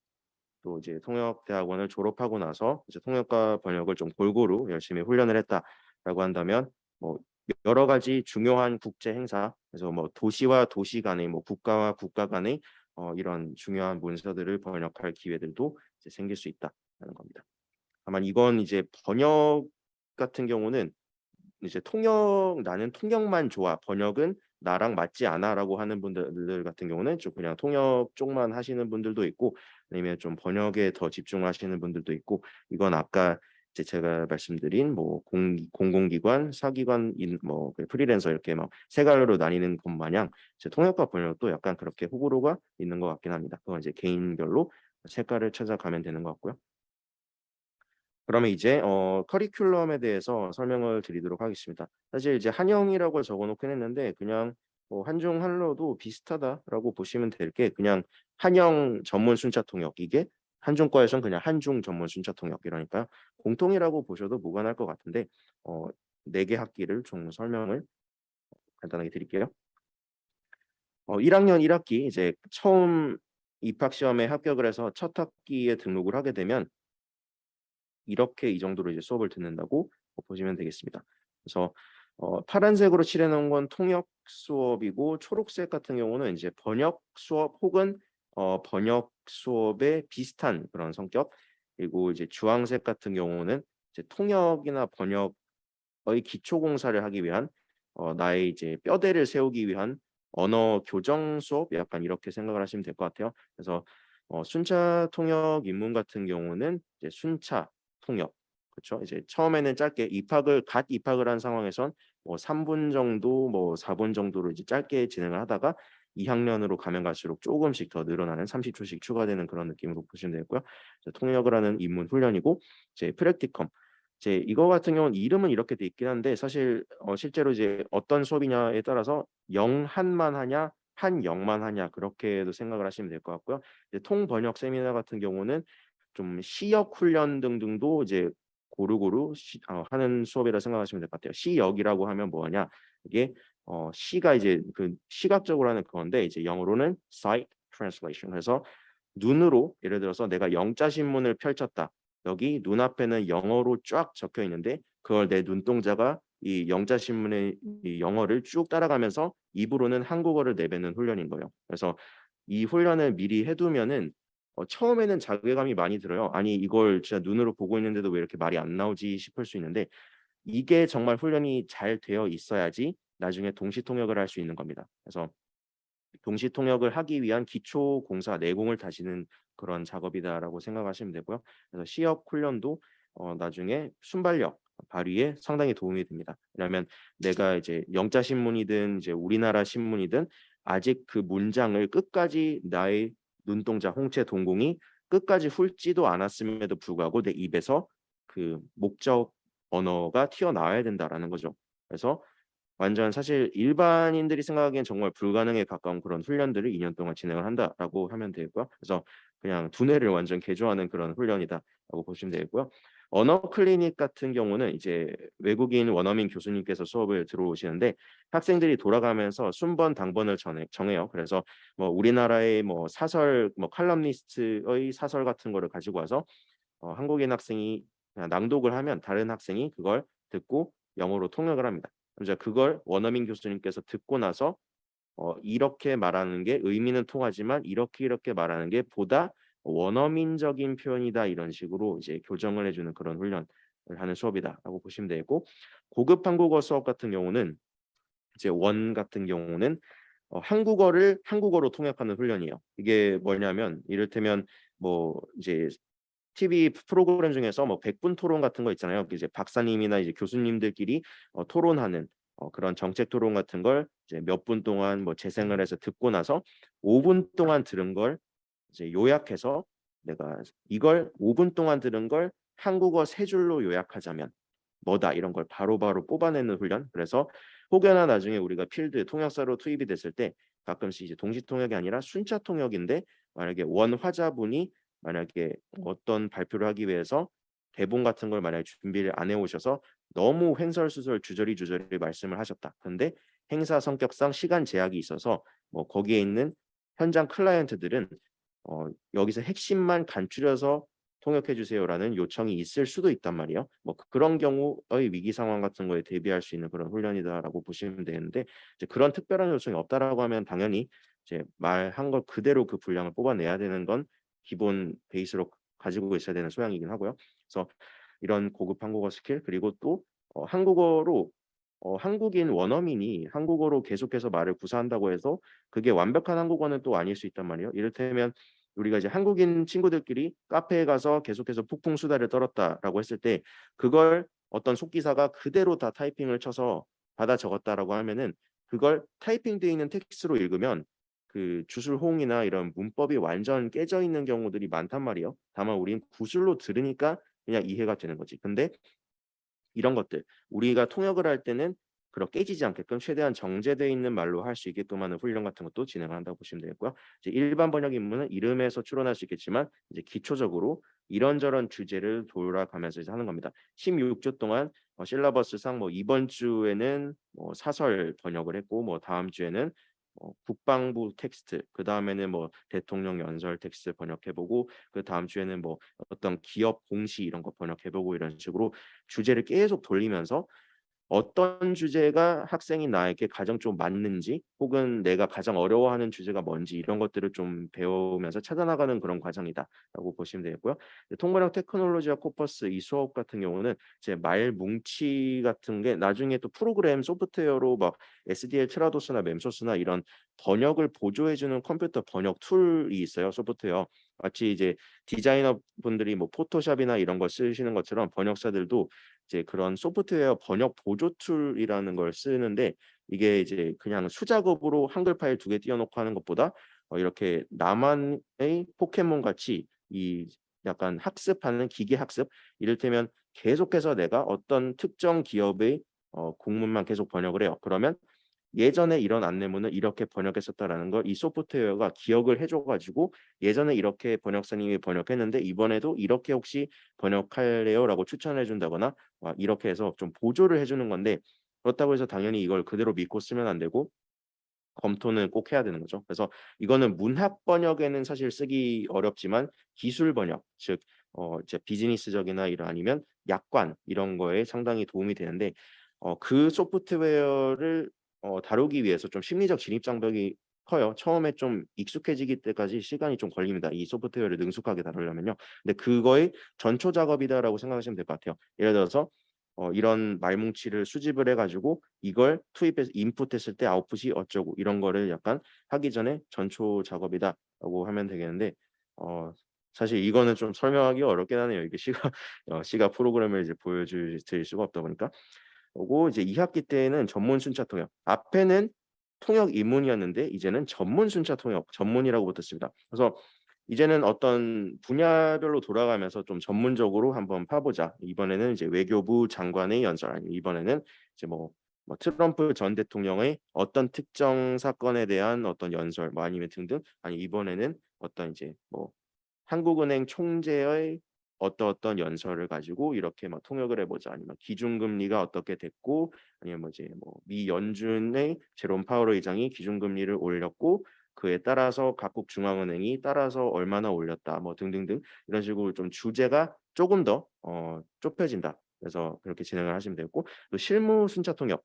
또 이제 통역대학원을 졸업하고 나서 이제 통역과 번역을 좀 골고루 열심히 훈련을 했다라고 한다면 뭐 여러 가지 중요한 국제 행사 그래서 뭐 도시와 도시 간의 뭐 국가와 국가 간의 이런 중요한 문서들을 번역할 기회들도 이제 생길 수 있다라는 겁니다. 다만 이건 이제 번역 같은 경우는 이제 통역 나는 통역만 좋아 번역은 나랑 맞지 않아라고 하는 분들 같은 경우는 좀 그냥 통역 쪽만 하시는 분들도 있고 아니면 좀 번역에 더 집중하시는 분들도 있고 이건 아까 이제 제가 말씀드린 뭐 공공기관, 사기관, 프리랜서 이렇게 막 세 갈래로 나뉘는 것 마냥 이제 통역과 번역도 약간 그렇게 호불호가 있는 것 같긴 합니다. 그건 이제 개인별로 색깔을 찾아가면 되는 것 같고요. 그러면 이제 커리큘럼에 대해서 설명을 드리도록 하겠습니다. 사실 이제 한영이라고 적어놓긴 했는데 그냥 뭐 한중 한러도 비슷하다라고 보시면 될 게 그냥 한영 전문 순차 통역 이게 한중과에선 그냥 한중 전문 순차 통역 이러니까 공통이라고 보셔도 무관할 것 같은데 네 개 학기를 좀 설명을 간단하게 드릴게요. 1학년 1학기 이제 처음 입학 시험에 합격을 해서 첫 학기에 등록을 하게 되면 이렇게 이 정도로 이제 수업을 듣는다고 보시면 되겠습니다. 그래서 파란색으로 칠해놓은 건 통역 수업이고 초록색 같은 경우는 이제 번역 수업 혹은 번역 수업에 비슷한 그런 성격 그리고 이제 주황색 같은 경우는 이제 통역이나 번역의 기초 공사를 하기 위한 나의 이제 뼈대를 세우기 위한 언어 교정 수업 약간 이렇게 생각을 하시면 될 것 같아요. 그래서 순차 통역 입문 같은 경우는 이제 순차 통역 그렇죠. 이제 처음에는 짧게 갓 입학을 한 상황에선 뭐 3분 정도, 뭐 4분 정도로 이제 짧게 진행을 하다가 2학년으로 가면 갈수록 조금씩 더 늘어나는 30초씩 추가되는 그런 느낌으로 보시면 되고요. 통역을 하는 입문 훈련이고 이제 프랙티컴 이제 이거 같은 경우는 이름은 이렇게 돼 있긴 한데 사실 실제로 이제 어떤 수업이냐에 따라서 영한만 하냐 한영만 하냐 그렇게도 생각을 하시면 될 것 같고요. 이제 통번역 세미나 같은 경우는 좀 시역 훈련 등등도 이제 고루고루 하는 수업이라 생각하시면 될 것 같아요. 시역이라고 하면 뭐냐 이게 시가 이제 그 시각적으로 하는 그건데 이제 영어로는 sight translation. 그래서 눈으로 예를 들어서 내가 영자 신문을 펼쳤다. 여기 눈앞에는 영어로 쫙 적혀 있는데 그걸 내 눈동자가 이 영자 신문의 이 영어를 쭉 따라가면서 입으로는 한국어를 내뱉는 훈련인 거예요. 그래서 이 훈련을 미리 해두면은 처음에는 자괴감이 많이 들어요. 아니 이걸 진짜 눈으로 보고 있는데도 왜 이렇게 말이 안 나오지 싶을 수 있는데 이게 정말 훈련이 잘 되어 있어야지 나중에 동시 통역을 할 수 있는 겁니다. 그래서 동시 통역을 하기 위한 기초 공사 내공을 다지는 그런 작업이다라고 생각하시면 되고요. 그래서 시역 훈련도 나중에 순발력 발휘에 상당히 도움이 됩니다. 왜냐하면 내가 이제 영자 신문이든 이제 우리나라 신문이든 아직 그 문장을 끝까지 나의 눈동자 홍채 동공이 끝까지 훑지도 않았음에도 불구하고 내 입에서 그 목적 언어가 튀어나와야 된다라는 거죠. 그래서 완전 사실 일반인들이 생각하기엔 정말 불가능에 가까운 그런 훈련들을 2년 동안 진행을 한다라고 하면 되고요. 그래서 그냥 두뇌를 완전 개조하는 그런 훈련이다라고 보시면 되고요. 언어 클리닉 같은 경우는 이제 외국인 원어민 교수님께서 수업을 들어오시는데 학생들이 돌아가면서 순번 당번을 정해요. 그래서 뭐 우리나라의 뭐 사설 뭐 칼럼니스트의 사설 같은 거를 가지고 와서 한국인 학생이 그냥 낭독을 하면 다른 학생이 그걸 듣고 영어로 통역을 합니다. 이제 그걸 원어민 교수님께서 듣고 나서 이렇게 말하는 게 의미는 통하지만 이렇게 말하는 게 보다 원어민적인 표현이다 이런 식으로 이제 교정을 해주는 그런 훈련을 하는 수업이다라고 보시면 되고 고급 한국어 수업 같은 경우는 이제 원 같은 경우는 한국어를 한국어로 통역하는 훈련이에요. 이게 뭐냐면 이를테면 뭐 이제 TV 프로그램 중에서 뭐 100분 토론 같은 거 있잖아요. 이제 박사님이나 이제 교수님들끼리 토론하는 그런 정책 토론 같은 걸 이제 몇 분 동안 뭐 재생을 해서 듣고 나서 5분 동안 들은 걸 이제 요약해서 내가 이걸 5분 동안 들은 걸 한국어 세 줄로 요약하자면 뭐다 이런 걸 바로바로 뽑아내는 훈련. 그래서 혹여나 나중에 우리가 필드 통역사로 투입이 됐을 때 가끔씩 이제 동시 통역이 아니라 순차 통역인데 만약에 원 화자분이 만약에 어떤 발표를 하기 위해서 대본 같은 걸 만약에 준비를 안 해오셔서 너무 횡설수설 주저리 말씀을 하셨다. 근데 행사 성격상 시간 제약이 있어서 뭐 거기에 있는 현장 클라이언트들은 여기서 핵심만 간추려서 통역해 주세요라는 요청이 있을 수도 있단 말이에요. 뭐 그런 경우의 위기 상황 같은 거에 대비할 수 있는 그런 훈련이다라고 보시면 되는데 이제 그런 특별한 요청이 없다라고 하면 당연히 이제 말한 걸 그대로 그 분량을 뽑아내야 되는 건 기본 베이스로 가지고 있어야 되는 소양이긴 하고요. 그래서 이런 고급 한국어 스킬 그리고 또 한국어로 한국인 원어민이 한국어로 계속해서 말을 구사한다고 해서 그게 완벽한 한국어는 또 아닐 수 있단 말이에요. 이를테면 우리가 이제 한국인 친구들끼리 카페에 가서 계속해서 폭풍 수다를 떨었다라고 했을 때 그걸 어떤 속기사가 그대로 다 타이핑을 쳐서 받아 적었다라고 하면은 그걸 타이핑되어 있는 텍스트로 읽으면 그 주술 호응이나 이런 문법이 완전 깨져 있는 경우들이 많단 말이에요. 다만 우린 구술로 들으니까 그냥 이해가 되는 거지. 근데 이런 것들 우리가 통역을 할 때는 그렇게 깨지지 않게끔 최대한 정제되어 있는 말로 할 수 있게끔 하는 훈련 같은 것도 진행을 한다고 보시면 되겠고요. 이제 일반 번역 임무는 이름에서 추론할 수 있겠지만 이제 기초적으로 이런저런 주제를 돌아가면서 이제 하는 겁니다. 16주 동안 실러버스상 뭐 이번 주에는 뭐 사설 번역을 했고 뭐 다음 주에는 국방부 텍스트, 그 다음에는 뭐 대통령 연설 텍스트 번역해보고 그 다음 주에는 뭐 어떤 기업 공시 이런 거 번역해보고 이런 식으로 주제를 계속 돌리면서 어떤 주제가 학생이 나에게 가장 좀 맞는지 혹은 내가 가장 어려워하는 주제가 뭔지 이런 것들을 좀 배우면서 찾아나가는 그런 과정이다라고 보시면 되겠고요. 통번역 테크놀로지와 코퍼스 이 수업 같은 경우는 제 말 뭉치 같은 게 나중에 또 프로그램 소프트웨어로 막 SDL 트라도스나 mem소스나 이런 번역을 보조해주는 컴퓨터 번역 툴이 있어요. 소프트웨어. 마치 이제 디자이너 분들이 뭐 포토샵이나 이런 거 쓰시는 것처럼 번역사들도 이제 그런 소프트웨어 번역 보조 툴이라는 걸 쓰는데 이게 이제 그냥 수작업으로 한글 파일 2개 띄워놓고 하는 것보다 이렇게 나만의 포켓몬 같이 이 약간 학습하는 기계 학습, 이를테면 계속해서 내가 어떤 특정 기업의 공문만 계속 번역을 해요. 그러면 예전에 이런 안내문을 이렇게 번역했었다라는 걸 이 소프트웨어가 기억을 해줘가지고 예전에 이렇게 번역사님이 번역했는데 이번에도 이렇게 혹시 번역할래요라고 추천해 준다거나 이렇게 해서 좀 보조를 해주는 건데, 그렇다고 해서 당연히 이걸 그대로 믿고 쓰면 안 되고 검토는 꼭 해야 되는 거죠. 그래서 이거는 문학 번역에는 사실 쓰기 어렵지만 기술 번역, 즉 이제 비즈니스적이나 이런 아니면 약관 이런 거에 상당히 도움이 되는데 그 소프트웨어를 다루기 위해서 좀 심리적 진입 장벽이 커요. 처음에 좀 익숙해지기 때까지 시간이 좀 걸립니다. 이 소프트웨어를 능숙하게 다루려면요. 근데 그거의 전초 작업이다라고 생각하시면 될 것 같아요. 예를 들어서 이런 말뭉치를 수집을 해가지고 이걸 투입해서 인풋했을 때 아웃풋이 어쩌고 이런 거를 약간 하기 전에 전초 작업이다라고 하면 되겠는데 사실 이거는 좀 설명하기 어렵긴 하네요. 이게 시가 시가 프로그램을 이제 보여줄 드릴 수가 없다 보니까. 그리고 이제 2학기 때에는 전문 순차 통역. 앞에는 통역 입문이었는데 이제는 전문 순차 통역, 전문이라고 붙었습니다. 그래서 이제는 어떤 분야별로 돌아가면서 좀 전문적으로 한번 파보자. 이번에는 이제 외교부 장관의 연설, 아니 이번에는 이제 뭐 트럼프 전 대통령의 어떤 특정 사건에 대한 어떤 연설, 뭐 아니면 등등, 아니 이번에는 어떤 이제 뭐 한국은행 총재의 어떤 연설을 가지고 이렇게 막 통역을 해보자. 아니면 기준금리가 어떻게 됐고, 아니면 뭐 이제 미 연준의 제롬 파월 의장이 기준금리를 올렸고 그에 따라서 각국 중앙은행이 따라서 얼마나 올렸다, 뭐 등등등 이런 식으로 좀 주제가 조금 더 좁혀진다. 그래서 그렇게 진행을 하시면 되고, 또 실무 순차 통역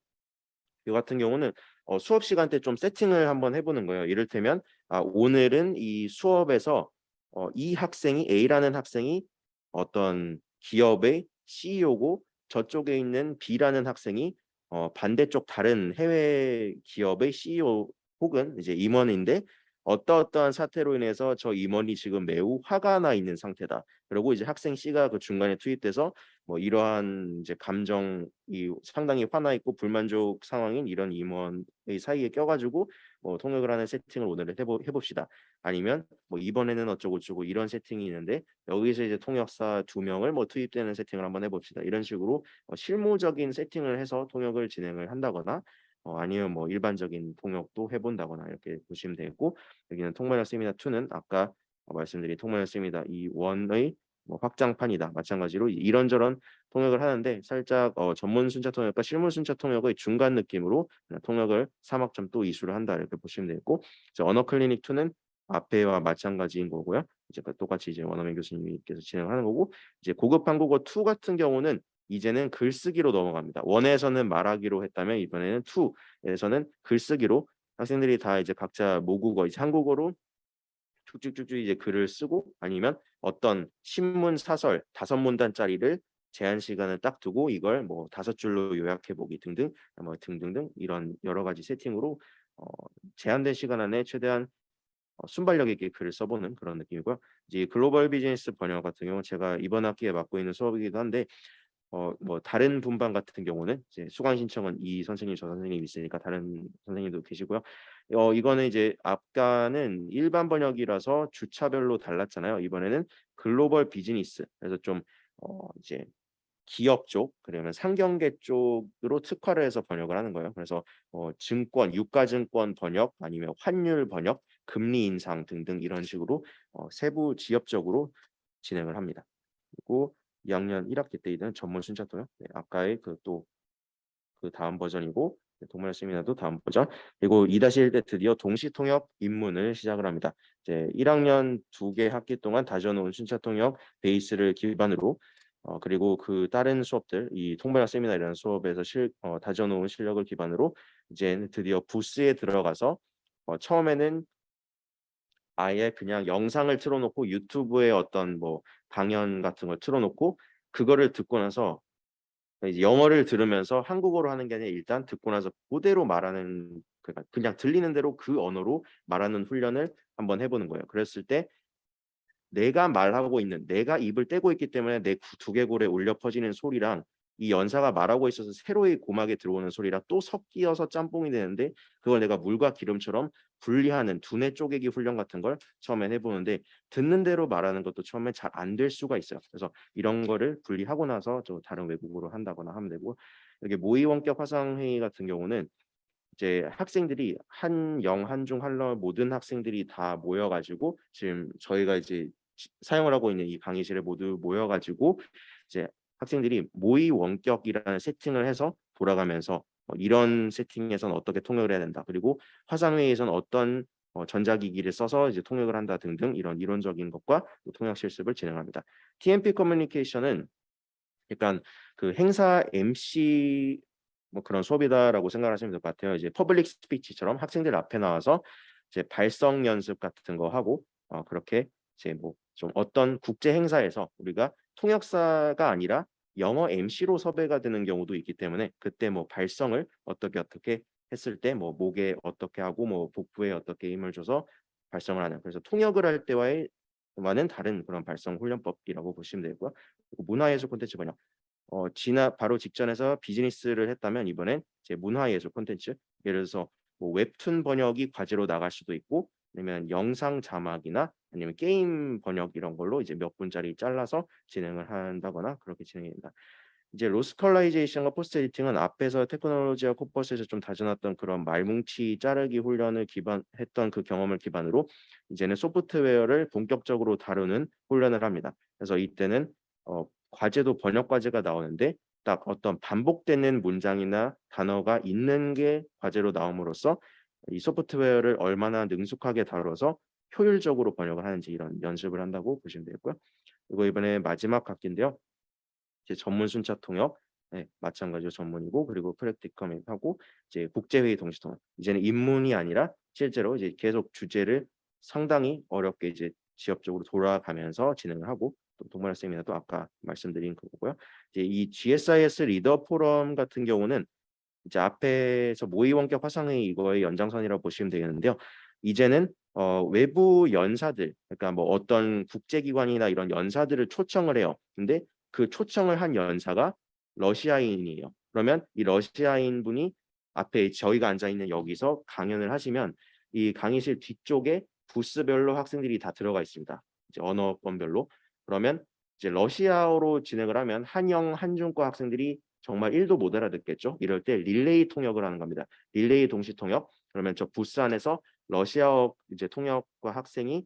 이 같은 경우는 수업 시간 때 좀 세팅을 한번 해보는 거예요. 이를테면 오늘은 이 수업에서 이 학생이 A라는 학생이 어떤 기업의 CEO고 저쪽에 있는 B라는 학생이 반대쪽 다른 해외 기업의 CEO 혹은 이제 임원인데 어떠어떠한 사태로 인해서 저 임원이 지금 매우 화가 나 있는 상태다. 그리고 이제 학생 C가 그 중간에 투입돼서 뭐 이러한 이제 감정이 상당히 화나 있고 불만족 상황인 이런 임원의 사이에 껴가지고 뭐 통역을 하는 세팅을 오늘 해봅시다. 아니면 뭐 이번에는 어쩌고 저쩌고 이런 세팅이 있는데 여기서 이제 통역사 2명을 뭐 투입되는 세팅을 한번 해봅시다. 이런 식으로 실무적인 세팅을 해서 통역을 진행을 한다거나 아니면 뭐 일반적인 통역도 해본다거나 이렇게 보시면 되고, 여기는 통번역 세미나 2는 아까 말씀드린 통번역 세미나 이 1의 뭐 확장판이다. 마찬가지로 이런저런 통역을 하는데 살짝 전문 순차 통역과 실무 순차 통역의 중간 느낌으로 통역을 3학점 또 이수를 한다 이렇게 보시면 되고, 언어 클리닉 2는 앞에와 마찬가지인 거고요. 이제 똑같이 이제 원어민 교수님께서 진행하는 거고, 이제 고급 한국어 2 같은 경우는 이제는 글쓰기로 넘어갑니다. 1에서는 말하기로 했다면 이번에는 2에서는 글쓰기로 학생들이 다 이제 각자 모국어, 이제 한국어로 쭉쭉쭉쭉 이제 글을 쓰고 아니면 어떤 신문 사설 5문단짜리를 제한 시간을 딱 두고 이걸 뭐 5줄로 요약해 보기 등등 뭐 등등등 이런 여러 가지 세팅으로 제한된 시간 안에 최대한 순발력 있게 글을 써보는 그런 느낌이고요. 이제 글로벌 비즈니스 번역 같은 경우는 제가 이번 학기에 맡고 있는 수업이기도 한데 뭐 다른 분반 같은 경우는 이제 수강 신청은 이 선생님 저 선생님 있으니까 다른 선생님도 계시고요. 이거는 이제 아까는 일반 번역이라서 주차별로 달랐잖아요. 이번에는 글로벌 비즈니스 그래서 좀 이제 기업 쪽 그러면 상경계 쪽으로 특화를 해서 번역을 하는 거예요. 그래서 증권, 유가증권 번역 아니면 환율 번역, 금리 인상 등등 이런 식으로 세부 지역적으로 진행을 합니다. 그리고 2학년 1학기 때 있는 전문 순차통역 아까의 그 다음 버전이고 동문회 세미나도 다음 버전 그리고 2-1 때 드디어 동시통역 입문을 시작을 합니다. 이제 1학년 2개 학기 동안 다져놓은 순차통역 베이스를 기반으로 그리고 그 다른 수업들 이 통번역 세미나 이런 수업에서 다져놓은 실력을 기반으로 이제 드디어 부스에 들어가서 처음에는 아예 그냥 영상을 틀어놓고 유튜브에 어떤 뭐 강연 같은 걸 틀어놓고 그거를 듣고 나서 이제 영어를 들으면서 한국어로 하는 게 아니라 일단 듣고 나서 그대로 말하는 그러니까 그냥 들리는 대로 그 언어로 말하는 훈련을 한번 해보는 거예요. 그랬을 때 내가 말하고 있는 내가 입을 떼고 있기 때문에 내 두개골에 울려 퍼지는 소리랑 이 연사가 말하고 있어서 세로의 고막에 들어오는 소리랑 또 섞여서 짬뽕이 되는데 그걸 내가 물과 기름처럼 분리하는 두뇌 쪼개기 훈련 같은 걸 처음엔 해보는데 듣는 대로 말하는 것도 처음엔 잘 안 될 수가 있어요. 그래서 이런 거를 분리하고 나서 저 다른 외국어로 한다거나 하면 되고 여기 모의 원격 화상 회의 같은 경우는 이제 학생들이 한영, 한중, 한러 모든 학생들이 다 모여가지고 지금 저희가 이제 사용을 하고 있는 이 강의실에 모두 모여가지고 이제 학생들이 모의 원격이라는 세팅을 해서 돌아가면서 이런 세팅에서는 어떻게 통역을 해야 된다. 그리고 화상회의에서는 어떤 전자기기를 써서 이제 통역을 한다 등등 이런 이론적인 것과 통역 실습을 진행합니다. TMP 커뮤니케이션은 약간 그 행사 MC 뭐 그런 수업이다라고 생각하시면 될 것 같아요. 이제 퍼블릭 스피치처럼 학생들 앞에 나와서 이제 발성 연습 같은 거 하고 그렇게 이제 뭐 좀 어떤 국제 행사에서 우리가 통역사가 아니라 영어 MC로 섭외가 되는 경우도 있기 때문에 그때 뭐 발성을 어떻게 했을 때 뭐 목에 어떻게 하고 뭐 복부에 어떻게 힘을 줘서 발성을 하는 그래서 통역을 할 때와의 많은 다른 그런 발성 훈련법이라고 보시면 되고요. 문화예술 콘텐츠 번역 바로 직전에서 비즈니스를 했다면 이번엔 이제 문화예술 콘텐츠 예를 들어서 뭐 웹툰 번역이 과제로 나갈 수도 있고 아니면 영상 자막이나 아니면 게임 번역 이런 걸로 이제 몇 분짜리 잘라서 진행을 한다거나 그렇게 진행됩니다. 이제 로스컬라이제이션과 포스트 에디팅은 앞에서 테크놀로지와 코퍼스에서 좀 다져놨던 그런 말뭉치 자르기 훈련을 기반했던 그 경험을 기반으로 이제는 소프트웨어를 본격적으로 다루는 훈련을 합니다. 그래서 이때는 과제도 번역 과제가 나오는데 딱 어떤 반복되는 문장이나 단어가 있는 게 과제로 나옴으로써 이 소프트웨어를 얼마나 능숙하게 다뤄서 효율적으로 번역을 하는지 이런 연습을 한다고 보시면 되고요. 그리고 이번에 마지막 학기인데요. 이제 전문 순차 통역 마찬가지로 전문이고 그리고 프랙티컴 하고 이제 국제회의 동시 통역 이제는 입문이 아니라 실제로 이제 계속 주제를 상당히 어렵게 이제 지역적으로 돌아가면서 진행을 하고 또 동반할 세미나도 아까 말씀드린 그거고요. 이제 이 GSIS 리더 포럼 같은 경우는 이제 앞에서 모의 원격 화상회의 이거의 연장선이라고 보시면 되겠는데요. 이제는 외부 연사들 그러니까 뭐 어떤 국제기관이나 이런 연사들을 초청을 해요. 근데 그 초청을 한 연사가 러시아인이에요. 그러면 이 러시아인 분이 앞에 저희가 앉아 있는 여기서 강연을 하시면 이 강의실 뒤쪽에 부스별로 학생들이 다 들어가 있습니다. 이제 언어권별로. 그러면 이제 러시아어로 진행을 하면 한영, 한중과 학생들이 정말 1도 못 알아듣겠죠. 이럴 때 릴레이 통역을 하는 겁니다. 릴레이 동시 통역. 그러면 저 부스 안에서 러시아어 이제 통역과 학생이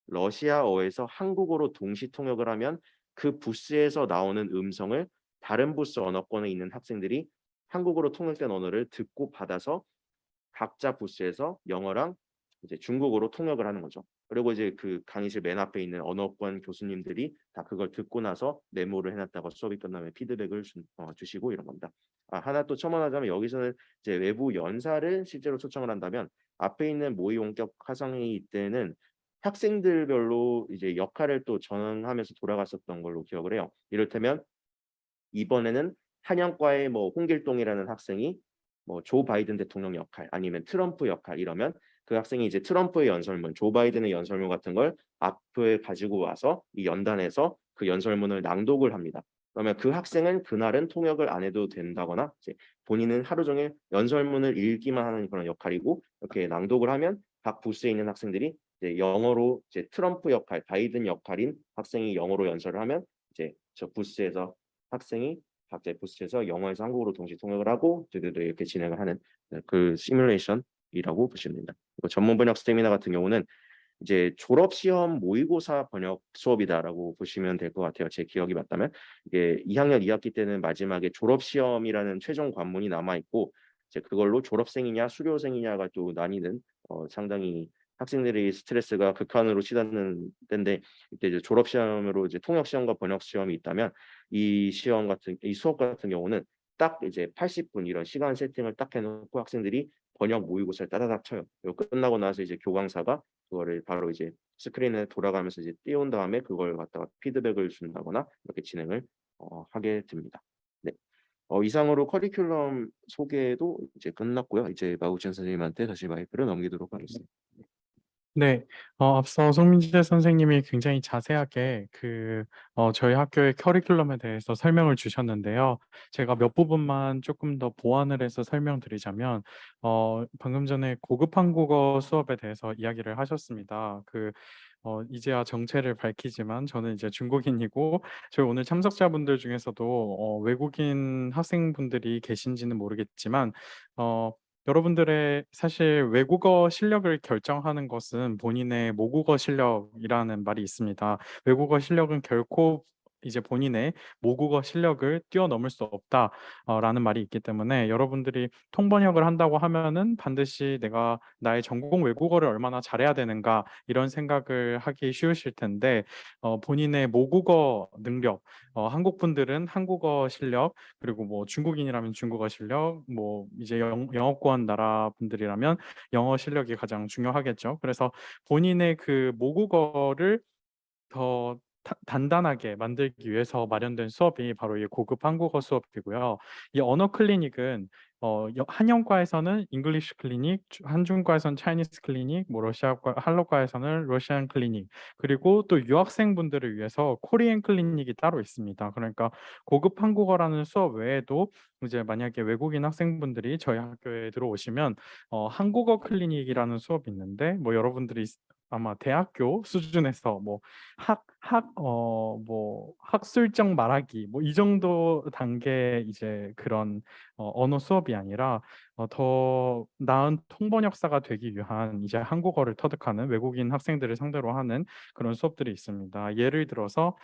러시아어에서 한국어로 동시 통역을 하면 그 부스에서 나오는 음성을 다른 부스 언어권에 있는 학생들이 한국어로 통역된 언어를 듣고 받아서 각자 부스에서 영어랑 이제 중국어로 통역을 하는 거죠. 그리고 이제 그 강의실 맨 앞에 있는 언어권 교수님들이 다 그걸 듣고 나서 메모를 해놨다가 수업이 끝나면 피드백을 주시고 이런 겁니다. 하나 또 첨언하자면 여기서는 이제 외부 연사를 실제로 초청을 한다면 앞에 있는 모의 원격 화상회의 때는 학생들별로 이제 역할을 또 전하면서 돌아갔었던 걸로 기억을 해요. 이를테면 이번에는 한영과의 뭐 홍길동이라는 학생이 뭐 조 바이든 대통령 역할 아니면 트럼프 역할 이러면 그 학생이 이제 트럼프의 연설문, 조 바이든의 연설문 같은 걸 앞에 가지고 와서 이 연단에서 그 연설문을 낭독을 합니다. 그러면 그 학생은 그날은 통역을 안 해도 된다거나 이제 본인은 하루 종일 연설문을 읽기만 하는 그런 역할이고 이렇게 낭독을 하면 각 부스에 있는 학생들이 이제 영어로 이제 트럼프 역할, 바이든 역할인 학생이 영어로 연설을 하면 이제 저 부스에서 학생이 각자의 부스에서 영어에서 한국어로 동시 통역을 하고 이렇게 진행을 하는 그 시뮬레이션이라고 보시면 됩니다. 그리고 전문 번역 세미나 같은 경우는 이제 졸업 시험 모의고사 번역 수업이다라고 보시면 될 것 같아요. 제 기억이 맞다면 이게 2학년 2학기 때는 마지막에 졸업 시험이라는 최종 관문이 남아 있고 이제 그걸로 졸업생이냐 수료생이냐가 또 나뉘는 상당히 학생들이 스트레스가 극한으로 치닫는 때인데 이때 이제 졸업 시험으로 이제 통역 시험과 번역 시험이 있다면 이 수업 같은 경우는 딱 이제 80분 이런 시간 세팅을 딱 해놓고 학생들이 번역 모의고사를 따다닥 쳐요. 그리고 끝나고 나서 이제 교강사가 그거를 바로 이제 스크린에 돌아가면서 이제 띄운 다음에 그걸 갖다가 피드백을 준다거나 이렇게 진행을 하게 됩니다. 네. 이상으로 커리큘럼 소개도 이제 끝났고요. 이제 마우천 선생님한테 다시 마이크를 넘기도록 하겠습니다. 네. 앞서 송민재 선생님이 굉장히 자세하게 저희 학교의 커리큘럼에 대해서 설명을 주셨는데요. 제가 몇 부분만 조금 더 보완을 해서 설명드리자면, 방금 전에 고급 한국어 수업에 대해서 이야기를 하셨습니다. 이제야 정체를 밝히지만 저는 이제 중국인이고, 저희 오늘 참석자분들 중에서도 외국인 학생분들이 계신지는 모르겠지만, 여러분들의 사실 외국어 실력을 결정하는 것은 본인의 모국어 실력이라는 말이 있습니다. 외국어 실력은 결코 이제 본인의 모국어 실력을 뛰어넘을 수 없다, 라는 말이 있기 때문에 여러분들이 통번역을 한다고 하면은 반드시 내가 나의 전공 외국어를 얼마나 잘해야 되는가 이런 생각을 하기 쉬우실 텐데, 본인의 모국어 능력, 한국 분들은 한국어 실력, 그리고 뭐 중국인이라면 중국어 실력, 뭐 이제 영어권 나라 분들이라면 영어 실력이 가장 중요하겠죠. 그래서 본인의 그 모국어를 더 단단하게 만들기 위해서 마련된 수업이 바로 이 고급 한국어 수업이고요. 이 언어 클리닉은 한영과에서는 잉글리시 클리닉, 한중과에서는 차이니스 클리닉, 뭐 한러과에서는 러시안 클리닉, 그리고 또 유학생분들을 위해서 코리안 클리닉이 따로 있습니다. 그러니까 고급 한국어라는 수업 외에도 이제 만약에 외국인 학생분들이 저희 학교에 들어오시면 한국어 클리닉이라는 수업이 있는데, 뭐 여러분들이 아마 대학교 수준에서 뭐 학술적 말하기 뭐 이 정도 단계 이제 그런 언어 수업이 아니라 더 나은 통번역사가 되기 위한 이제 한국어를 터득하는 외국인 학생들을 상대로 하는 그런 수업들이 있습니다. 예를 들어서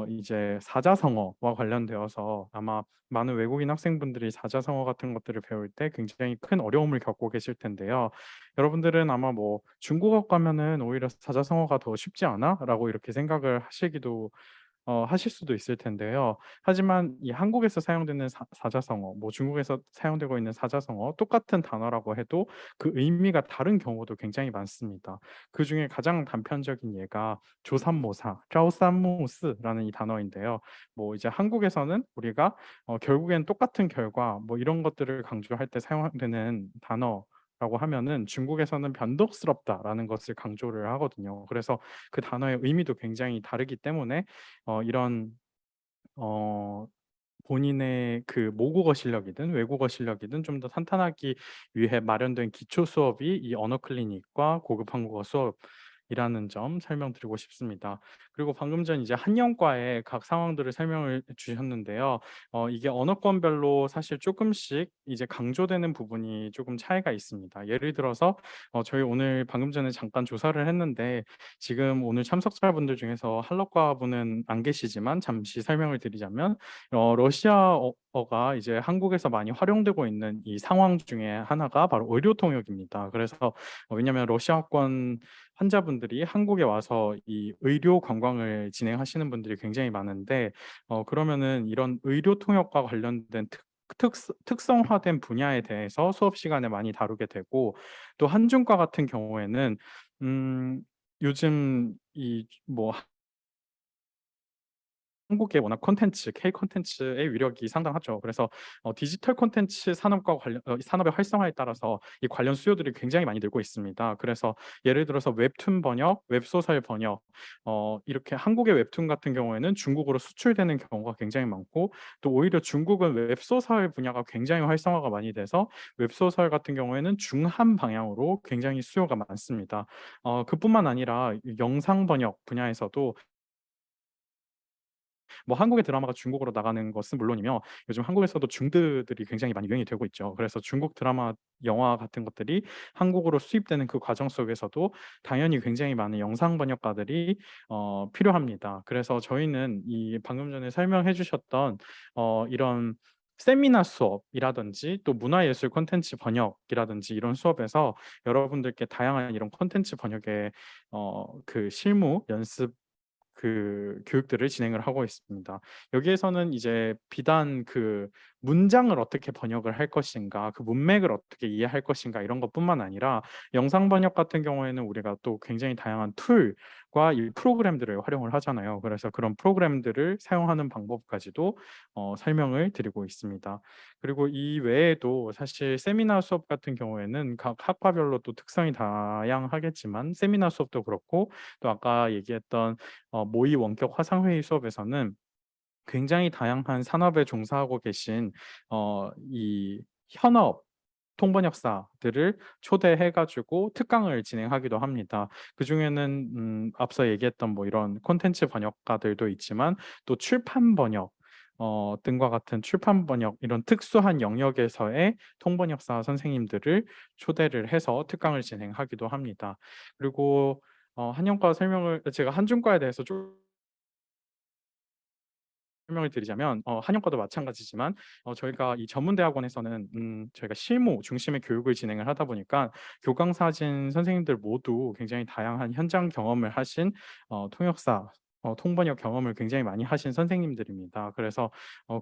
이제 사자성어와 관련되어서 아마 많은 외국인 학생분들이 사자성어 같은 것들을 배울 때 굉장히 큰 어려움을 겪고 계실 텐데요. 여러분들은 아마 뭐 중국어 가면은 오히려 사자성어가 더 쉽지 않아? 라고 이렇게 생각을 하실 수도 있을 텐데요. 하지만 이 한국에서 사용되는 사자성어, 뭐 중국에서 사용되고 있는 사자성어, 똑같은 단어라고 해도 그 의미가 다른 경우도 굉장히 많습니다. 그 중에 가장 단편적인 예가 조삼모사, 짜오삼무스라는 이 단어인데요. 뭐 이제 한국에서는 우리가 결국엔 똑같은 결과, 뭐 이런 것들을 강조할 때 사용되는 단어, 라고 하면은 중국에서는 변덕스럽다라는 것을 강조를 하거든요. 그래서 그 단어의 의미도 굉장히 다르기 때문에 이런 어, 본인의 그 모국어 실력이든 외국어 실력이든 좀 더 탄탄하기 위해 마련된 기초 수업이 이 언어 클리닉과 고급 한국어 수업이라는 점 설명드리고 싶습니다. 그리고 방금 전 이제 한영과의 각 상황들을 설명을 주셨는데요. 이게 언어권별로 사실 조금씩 이제 강조되는 부분이 조금 차이가 있습니다. 예를 들어서 저희 오늘 방금 전에 잠깐 조사를 했는데, 지금 오늘 참석자분들 중에서 한러과 분은 안 계시지만 잠시 설명을 드리자면, 러시아어가 이제 한국에서 많이 활용되고 있는 이 상황 중에 하나가 바로 의료 통역입니다. 그래서 왜냐하면 러시아권 환자분들이 한국에 와서 이 의료 관광을 진행하시는 분들이 굉장히 많은데, 그러면은 이런 의료 통역과 관련된 특성화된 분야에 대해서 수업 시간에 많이 다루게 되고, 또 한중과 같은 경우에는 요즘 이뭐 한국의 워낙 콘텐츠, K 콘텐츠의 위력이 상당하죠. 그래서 디지털 콘텐츠 산업과 산업의 활성화에 따라서 이 관련 수요들이 굉장히 많이 늘고 있습니다. 그래서 예를 들어서 웹툰 번역, 웹소설 번역, 이렇게 한국의 웹툰 같은 경우에는 중국으로 수출되는 경우가 굉장히 많고, 또 오히려 중국은 웹소설 분야가 굉장히 활성화가 많이 돼서 웹소설 같은 경우에는 중한 방향으로 굉장히 수요가 많습니다. 그뿐만 아니라 영상 번역 분야에서도 뭐 한국의 드라마가 중국어로 나가는 것은 물론이며 요즘 한국에서도 중드들이 굉장히 많이 유행이 되고 있죠. 그래서 중국 드라마, 영화 같은 것들이 한국으로 수입되는 그 과정 속에서도 당연히 굉장히 많은 영상 번역가들이 필요합니다. 그래서 저희는 이 방금 전에 설명해 주셨던 이런 세미나 수업이라든지 또 문화예술 콘텐츠 번역이라든지 이런 수업에서 여러분들께 다양한 이런 콘텐츠 번역의 그 실무 연습 그 교육들을 진행을 하고 있습니다. 여기에서는 이제 비단 그 문장을 어떻게 번역을 할 것인가, 그 문맥을 어떻게 이해할 것인가 이런 것뿐만 아니라 영상 번역 같은 경우에는 우리가 또 굉장히 다양한 툴과 이 프로그램들을 활용을 하잖아요. 그래서 그런 프로그램들을 사용하는 방법까지도 설명을 드리고 있습니다. 그리고 이 외에도 사실 세미나 수업 같은 경우에는 각 학과별로 또 특성이 다양하겠지만 세미나 수업도 그렇고 또 아까 얘기했던 모의 원격 화상회의 수업에서는 굉장히 다양한 산업에 종사하고 계신 이 현업 통번역사들을 초대해 가지고 특강을 진행하기도 합니다. 그중에는 앞서 얘기했던 뭐 이런 콘텐츠 번역가들도 있지만 또 출판 번역 등과 같은 출판 번역 이런 특수한 영역에서의 통번역사 선생님들을 초대를 해서 특강을 진행하기도 합니다. 그리고 한영과 설명을 제가 한중과에 대해서 좀 설명을 드리자면 한영과도 마찬가지지만 저희가 이 전문대학원에서는 저희가 실무 중심의 교육을 진행을 하다 보니까 교강사진 선생님들 모두 굉장히 다양한 현장 경험을 하신 통역사 통번역 경험을 굉장히 많이 하신 선생님들입니다. 그래서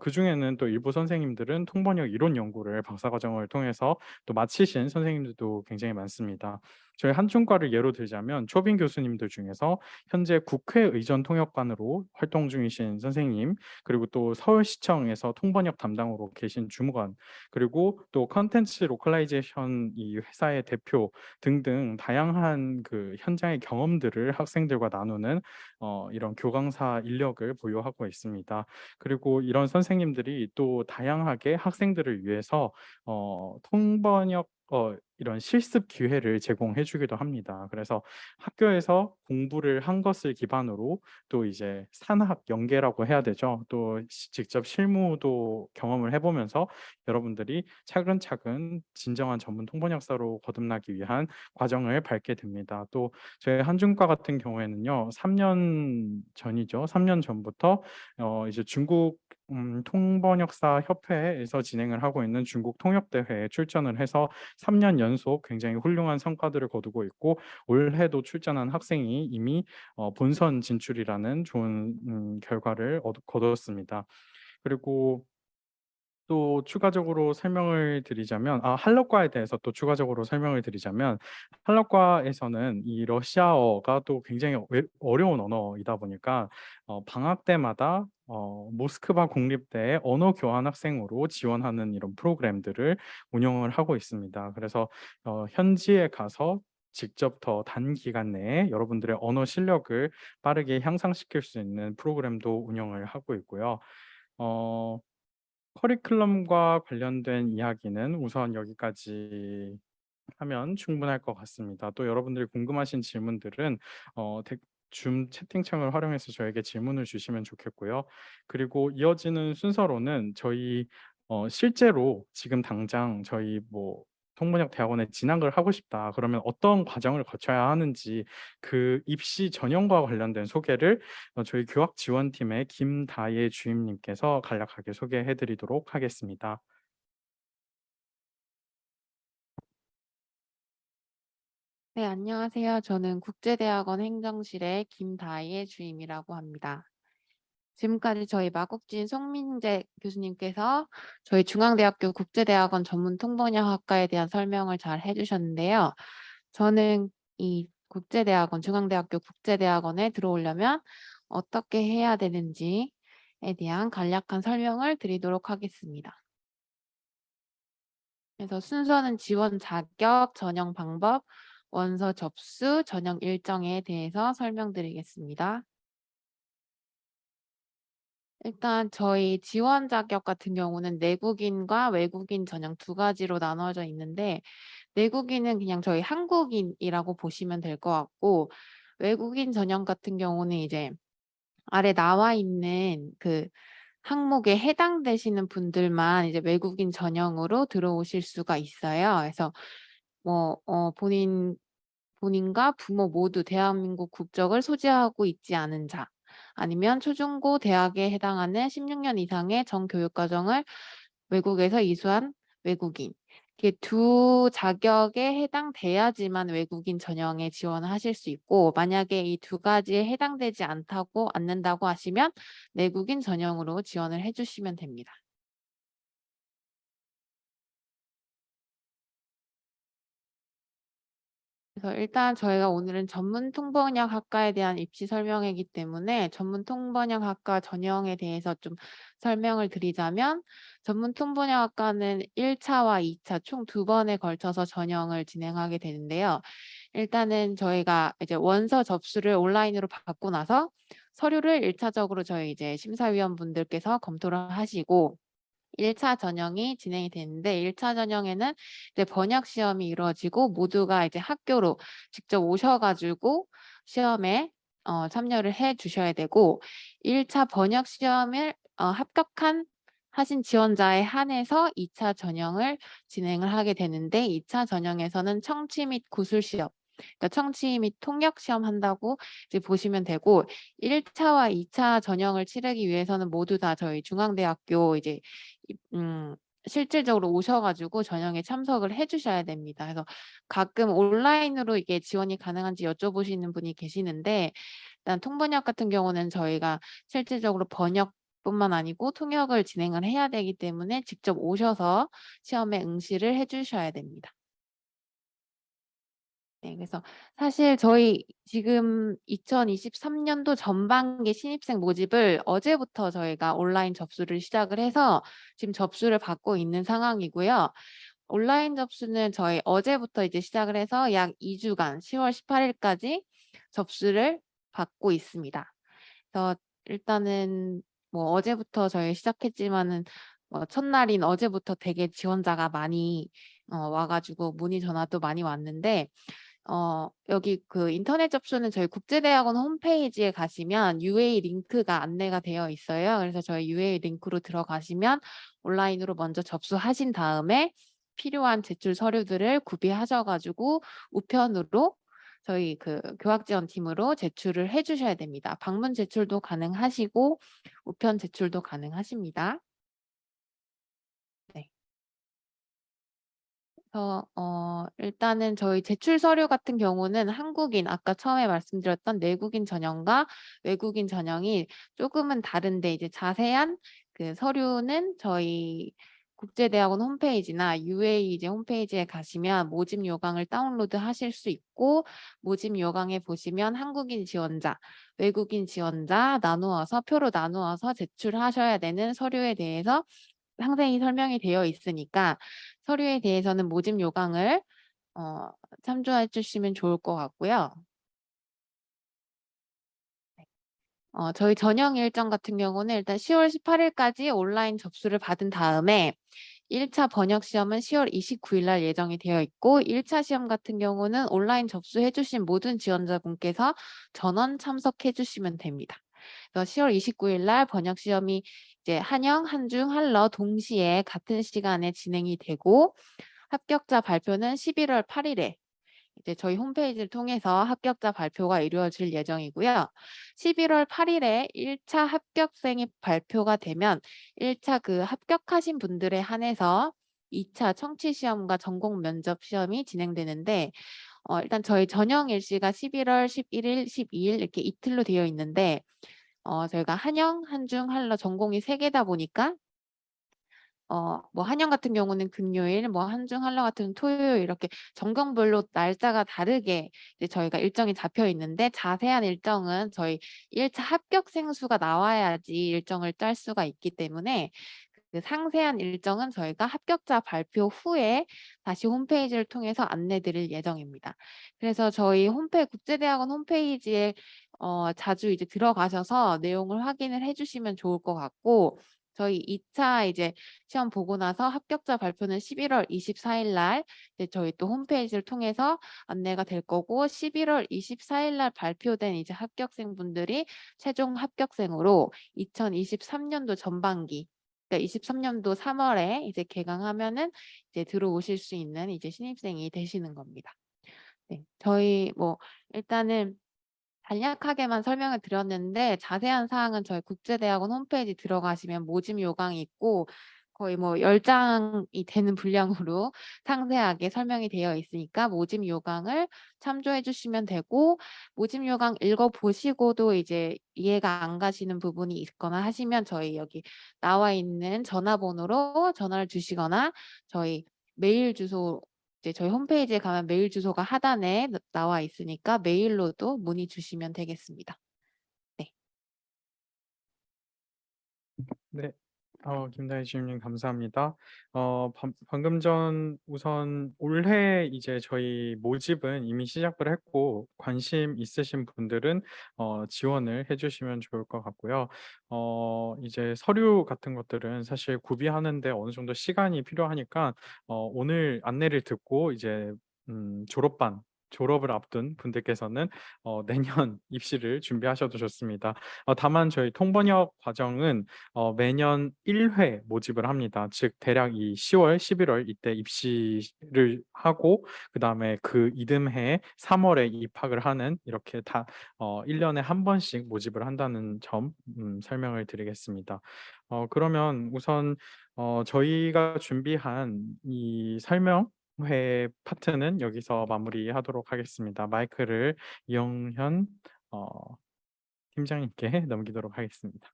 그중에는 또 일부 선생님들은 통번역 이론 연구를 박사과정을 통해서 또 마치신 선생님들도 굉장히 많습니다. 저희 한중과를 예로 들자면 초빙 교수님들 중에서 현재 국회의전 통역관으로 활동 중이신 선생님, 그리고 또 서울시청에서 통번역 담당으로 계신 주무관, 그리고 또 컨텐츠 로컬라이제이션 이 회사의 대표 등등 다양한 그 현장의 경험들을 학생들과 나누는 이런 교강사 인력을 보유하고 있습니다. 그리고 이런 선생님들이 또 다양하게 학생들을 위해서 통번역 이런 실습 기회를 제공해 주기도 합니다. 그래서 학교에서 공부를 한 것을 기반으로 또 이제 산학 연계라고 해야 되죠. 또 직접 실무도 경험을 해보면서 여러분들이 차근차근 진정한 전문 통번역사로 거듭나기 위한 과정을 밟게 됩니다. 또 저희 한중과 같은 경우에는요, 3년 전이죠. 3년 전부터 이제 중국 통번역사 협회에서 진행을 하고 있는 중국 통역대회에 출전을 해서 3년 연속 굉장히 훌륭한 성과들을 거두고 있고 올해도 출전한 학생이 이미 본선 진출이라는 좋은 결과를 거두었습니다. 그리고 또 추가적으로 설명을 드리자면 한러과에 대해서 또 추가적으로 설명을 드리자면 한러과에서는 이 러시아어가 또 굉장히 어려운 언어이다 보니까 방학 때마다 모스크바 국립대의 언어 교환 학생으로 지원하는 이런 프로그램들을 운영을 하고 있습니다. 그래서 현지에 가서 직접 더 단기간 내에 여러분들의 언어 실력을 빠르게 향상시킬 수 있는 프로그램도 운영을 하고 있고요. 커리큘럼과 관련된 이야기는 우선 여기까지 하면 충분할 것 같습니다. 또 여러분들이 궁금하신 질문들은 줌 채팅창을 활용해서 저에게 질문을 주시면 좋겠고요. 그리고 이어지는 순서로는 저희 실제로 지금 당장 저희 뭐 통번역 대학원에 진학을 하고 싶다. 그러면 어떤 과정을 거쳐야 하는지 그 입시 전형과 관련된 소개를 저희 교학 지원팀의 김다예 주임님께서 간략하게 소개해 드리도록 하겠습니다. 네, 안녕하세요. 저는 국제대학원 행정실의 김다희의 주임이라고 합니다. 지금까지 저희 마국진 송민재 교수님께서 저희 중앙대학교 국제대학원 전문통번역학과에 대한 설명을 잘 해주셨는데요. 저는 이 중앙대학교 국제대학원에 들어오려면 어떻게 해야 되는지 대한 간략한 설명을 드리도록 하겠습니다. 그래서 순서는 지원 자격, 전형 방법, 원서 접수, 전형 일정에 대해서 설명드리겠습니다. 일단 저희 지원 자격 같은 경우는 내국인과 외국인 전형 두 가지로 나눠져 있는데, 내국인은 그냥 저희 한국인이라고 보시면 될 것 같고, 외국인 전형 같은 경우는 이제 아래 나와 있는 그 항목에 해당되시는 분들만 이제 외국인 전형으로 들어오실 수가 있어요. 그래서 본인과 부모 모두 대한민국 국적을 소지하고 있지 않은 자, 아니면 초중고 대학에 해당하는 16년 이상의 정교육과정을 외국에서 이수한 외국인. 이렇게 두 자격에 해당돼야지만 외국인 전형에 지원을 하실 수 있고, 만약에 이 두 가지에 해당되지 않는다고 하시면 내국인 전형으로 지원을 해주시면 됩니다. 그래서 일단 저희가 오늘은 전문 통번역 학과에 대한 입시 설명이기 때문에 전문 통번역 학과 전형에 대해서 좀 설명을 드리자면, 전문 통번역 학과는 1차와 2차 총 두 번에 걸쳐서 전형을 진행하게 되는데요. 일단은 저희가 이제 원서 접수를 온라인으로 받고 나서 서류를 1차적으로 저희 이제 심사위원분들께서 검토를 하시고 1차 전형이 진행이 되는데, 1차 전형에는 이제 번역 시험이 이루어지고 모두가 이제 학교로 직접 오셔가지고 시험에 참여를 해 주셔야 되고, 1차 번역 시험을 하신 지원자에 한해서 2차 전형을 진행을 하게 되는데, 2차 전형에서는 청취 및 구술 시험, 그러니까 청취 및 통역 시험 한다고 이제 보시면 되고, 1차와 2차 전형을 치르기 위해서는 모두 다 저희 중앙대학교 이제 실질적으로 오셔가지고 전형에 참석을 해주셔야 됩니다. 그래서 가끔 온라인으로 이게 지원이 가능한지 여쭤보시는 분이 계시는데, 일단 통번역 같은 경우는 저희가 실질적으로 번역뿐만 아니고 통역을 진행을 해야 되기 때문에 직접 오셔서 시험에 응시를 해주셔야 됩니다. 네, 그래서 사실 저희 지금 2023년도 전반기 신입생 모집을 어제부터 저희가 온라인 접수를 시작을 해서 지금 접수를 받고 있는 상황이고요. 온라인 접수는 저희 어제부터 이제 시작을 해서 약 2주간 10월 18일까지 접수를 받고 있습니다. 그래서 일단은 뭐 어제부터 저희 시작했지만은 첫날인 어제부터 되게 지원자가 많이 와가지고 문의 전화도 많이 왔는데, 여기 그 인터넷 접수는 저희 국제대학원 홈페이지에 가시면 UA 링크가 안내가 되어 있어요. 그래서 저희 UA 링크로 들어가시면 온라인으로 먼저 접수하신 다음에 필요한 제출 서류들을 구비하셔가지고 우편으로 저희 그 교학지원팀으로 제출을 해주셔야 됩니다. 방문 제출도 가능하시고 우편 제출도 가능하십니다. 네. 그래서 일단은 저희 제출 서류 같은 경우는 한국인, 아까 처음에 말씀드렸던 내국인 전형과 외국인 전형이 조금은 다른데, 이제 자세한 그 서류는 저희 국제대학원 홈페이지나 UA 이제 홈페이지에 가시면 모집 요강을 다운로드 하실 수 있고, 모집 요강에 보시면 한국인 지원자, 외국인 지원자 나누어서 표로 나누어서 제출하셔야 되는 서류에 대해서 상세히 설명이 되어 있으니까 서류에 대해서는 모집 요강을 참조해 주시면 좋을 것 같고요. 저희 전형 일정 같은 경우는 일단 10월 18일까지 온라인 접수를 받은 다음에 1차 번역 시험은 10월 29일 날 예정이 되어 있고, 1차 시험 같은 경우는 온라인 접수해 주신 모든 지원자분께서 전원 참석해 주시면 됩니다. 그래서 10월 29일 날 번역 시험이 이제 한영, 한중, 한러 동시에 같은 시간에 진행이 되고, 합격자 발표는 11월 8일에 이제 저희 홈페이지를 통해서 합격자 발표가 이루어질 예정이고요. 11월 8일에 1차 합격생이 발표가 되면 1차 그 합격하신 분들에 한해서 2차 청취 시험과 전공 면접 시험이 진행되는데, 일단 저희 전형 일시가 11월 11일, 12일 이렇게 이틀로 되어 있는데, 저희가 한영, 한중, 한러 전공이 3개다 보니까 뭐 한영 같은 경우는 금요일, 뭐 한중 한러 같은 토요일 이렇게 전경별로 날짜가 다르게 이제 저희가 일정이 잡혀 있는데 자세한 일정은 저희 1차 합격생 수가 나와야지 일정을 짤 수가 있기 때문에 그 상세한 일정은 저희가 합격자 발표 후에 다시 홈페이지를 통해서 안내 드릴 예정입니다. 그래서 저희 국제대학원 홈페이지에 자주 이제 들어가셔서 내용을 확인을 해 주시면 좋을 것 같고 저희 2차 이제 시험 보고 나서 합격자 발표는 11월 24일 날 이제 저희 또 홈페이지를 통해서 안내가 될 거고 11월 24일 날 발표된 이제 합격생분들이 최종 합격생으로 2023년도 전반기 그러니까 23년도 3월에 이제 개강하면은 이제 들어오실 수 있는 이제 신입생이 되시는 겁니다. 네. 저희 뭐 일단은 간략하게만 설명을 드렸는데 자세한 사항은 저희 국제대학원 홈페이지 들어가시면 모집 요강이 있고 거의 뭐 10장이 되는 분량으로 상세하게 설명이 되어 있으니까 모집 요강을 참조해 주시면 되고 모집 요강 읽어 보시고도 이제 이해가 안 가시는 부분이 있거나 하시면 저희 여기 나와 있는 전화번호로 전화를 주시거나 저희 메일 주소 이제 저희 홈페이지에 가면 메일 주소가 하단에 나와 있으니까 메일로도 문의 주시면 되겠습니다. 네. 네. 김다희 주임님 감사합니다. 방금 전 우선 올해 이제 저희 모집은 이미 시작을 했고 관심 있으신 분들은 지원을 해주시면 좋을 것 같고요. 이제 서류 같은 것들은 사실 구비하는데 어느 정도 시간이 필요하니까 오늘 안내를 듣고 이제 졸업을 앞둔 분들께서는 내년 입시를 준비하셔도 좋습니다. 다만 저희 통번역 과정은 매년 1회 모집을 합니다. 즉 대략 이 10월, 11월 이때 입시를 하고 그다음에 그 이듬해 3월에 입학을 하는 이렇게 다 1년에 한 번씩 모집을 한다는 점 설명을 드리겠습니다. 그러면 우선 저희가 준비한 이 설명회 파트는 여기서 마무리하도록 하겠습니다. 마이크를 이영현 팀장님께 넘기도록 하겠습니다.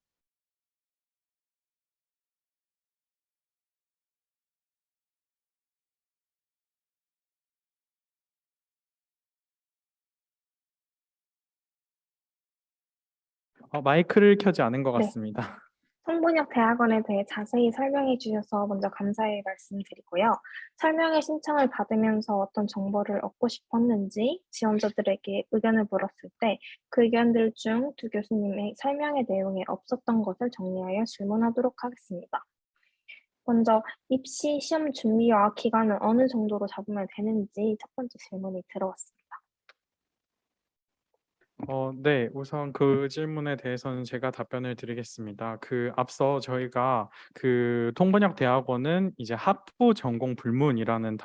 마이크를 켜지 않은 것 네. 같습니다. 통번역 대학원에 대해 자세히 설명해 주셔서 먼저 감사의 말씀드리고요. 설명회 신청을 받으면서 어떤 정보를 얻고 싶었는지 지원자들에게 의견을 물었을 때 그 의견들 중 두 교수님의 설명의 내용에 없었던 것을 정리하여 질문하도록 하겠습니다. 먼저 입시 시험 준비와 기간은 어느 정도로 잡으면 되는지 첫 번째 질문이 들어왔습니다. 네. 우선 그 질문에 대해서는 제가 답변을 드리겠습니다. 앞서 저희가 통번역 대학원은 이제 학부 전공 불문이라는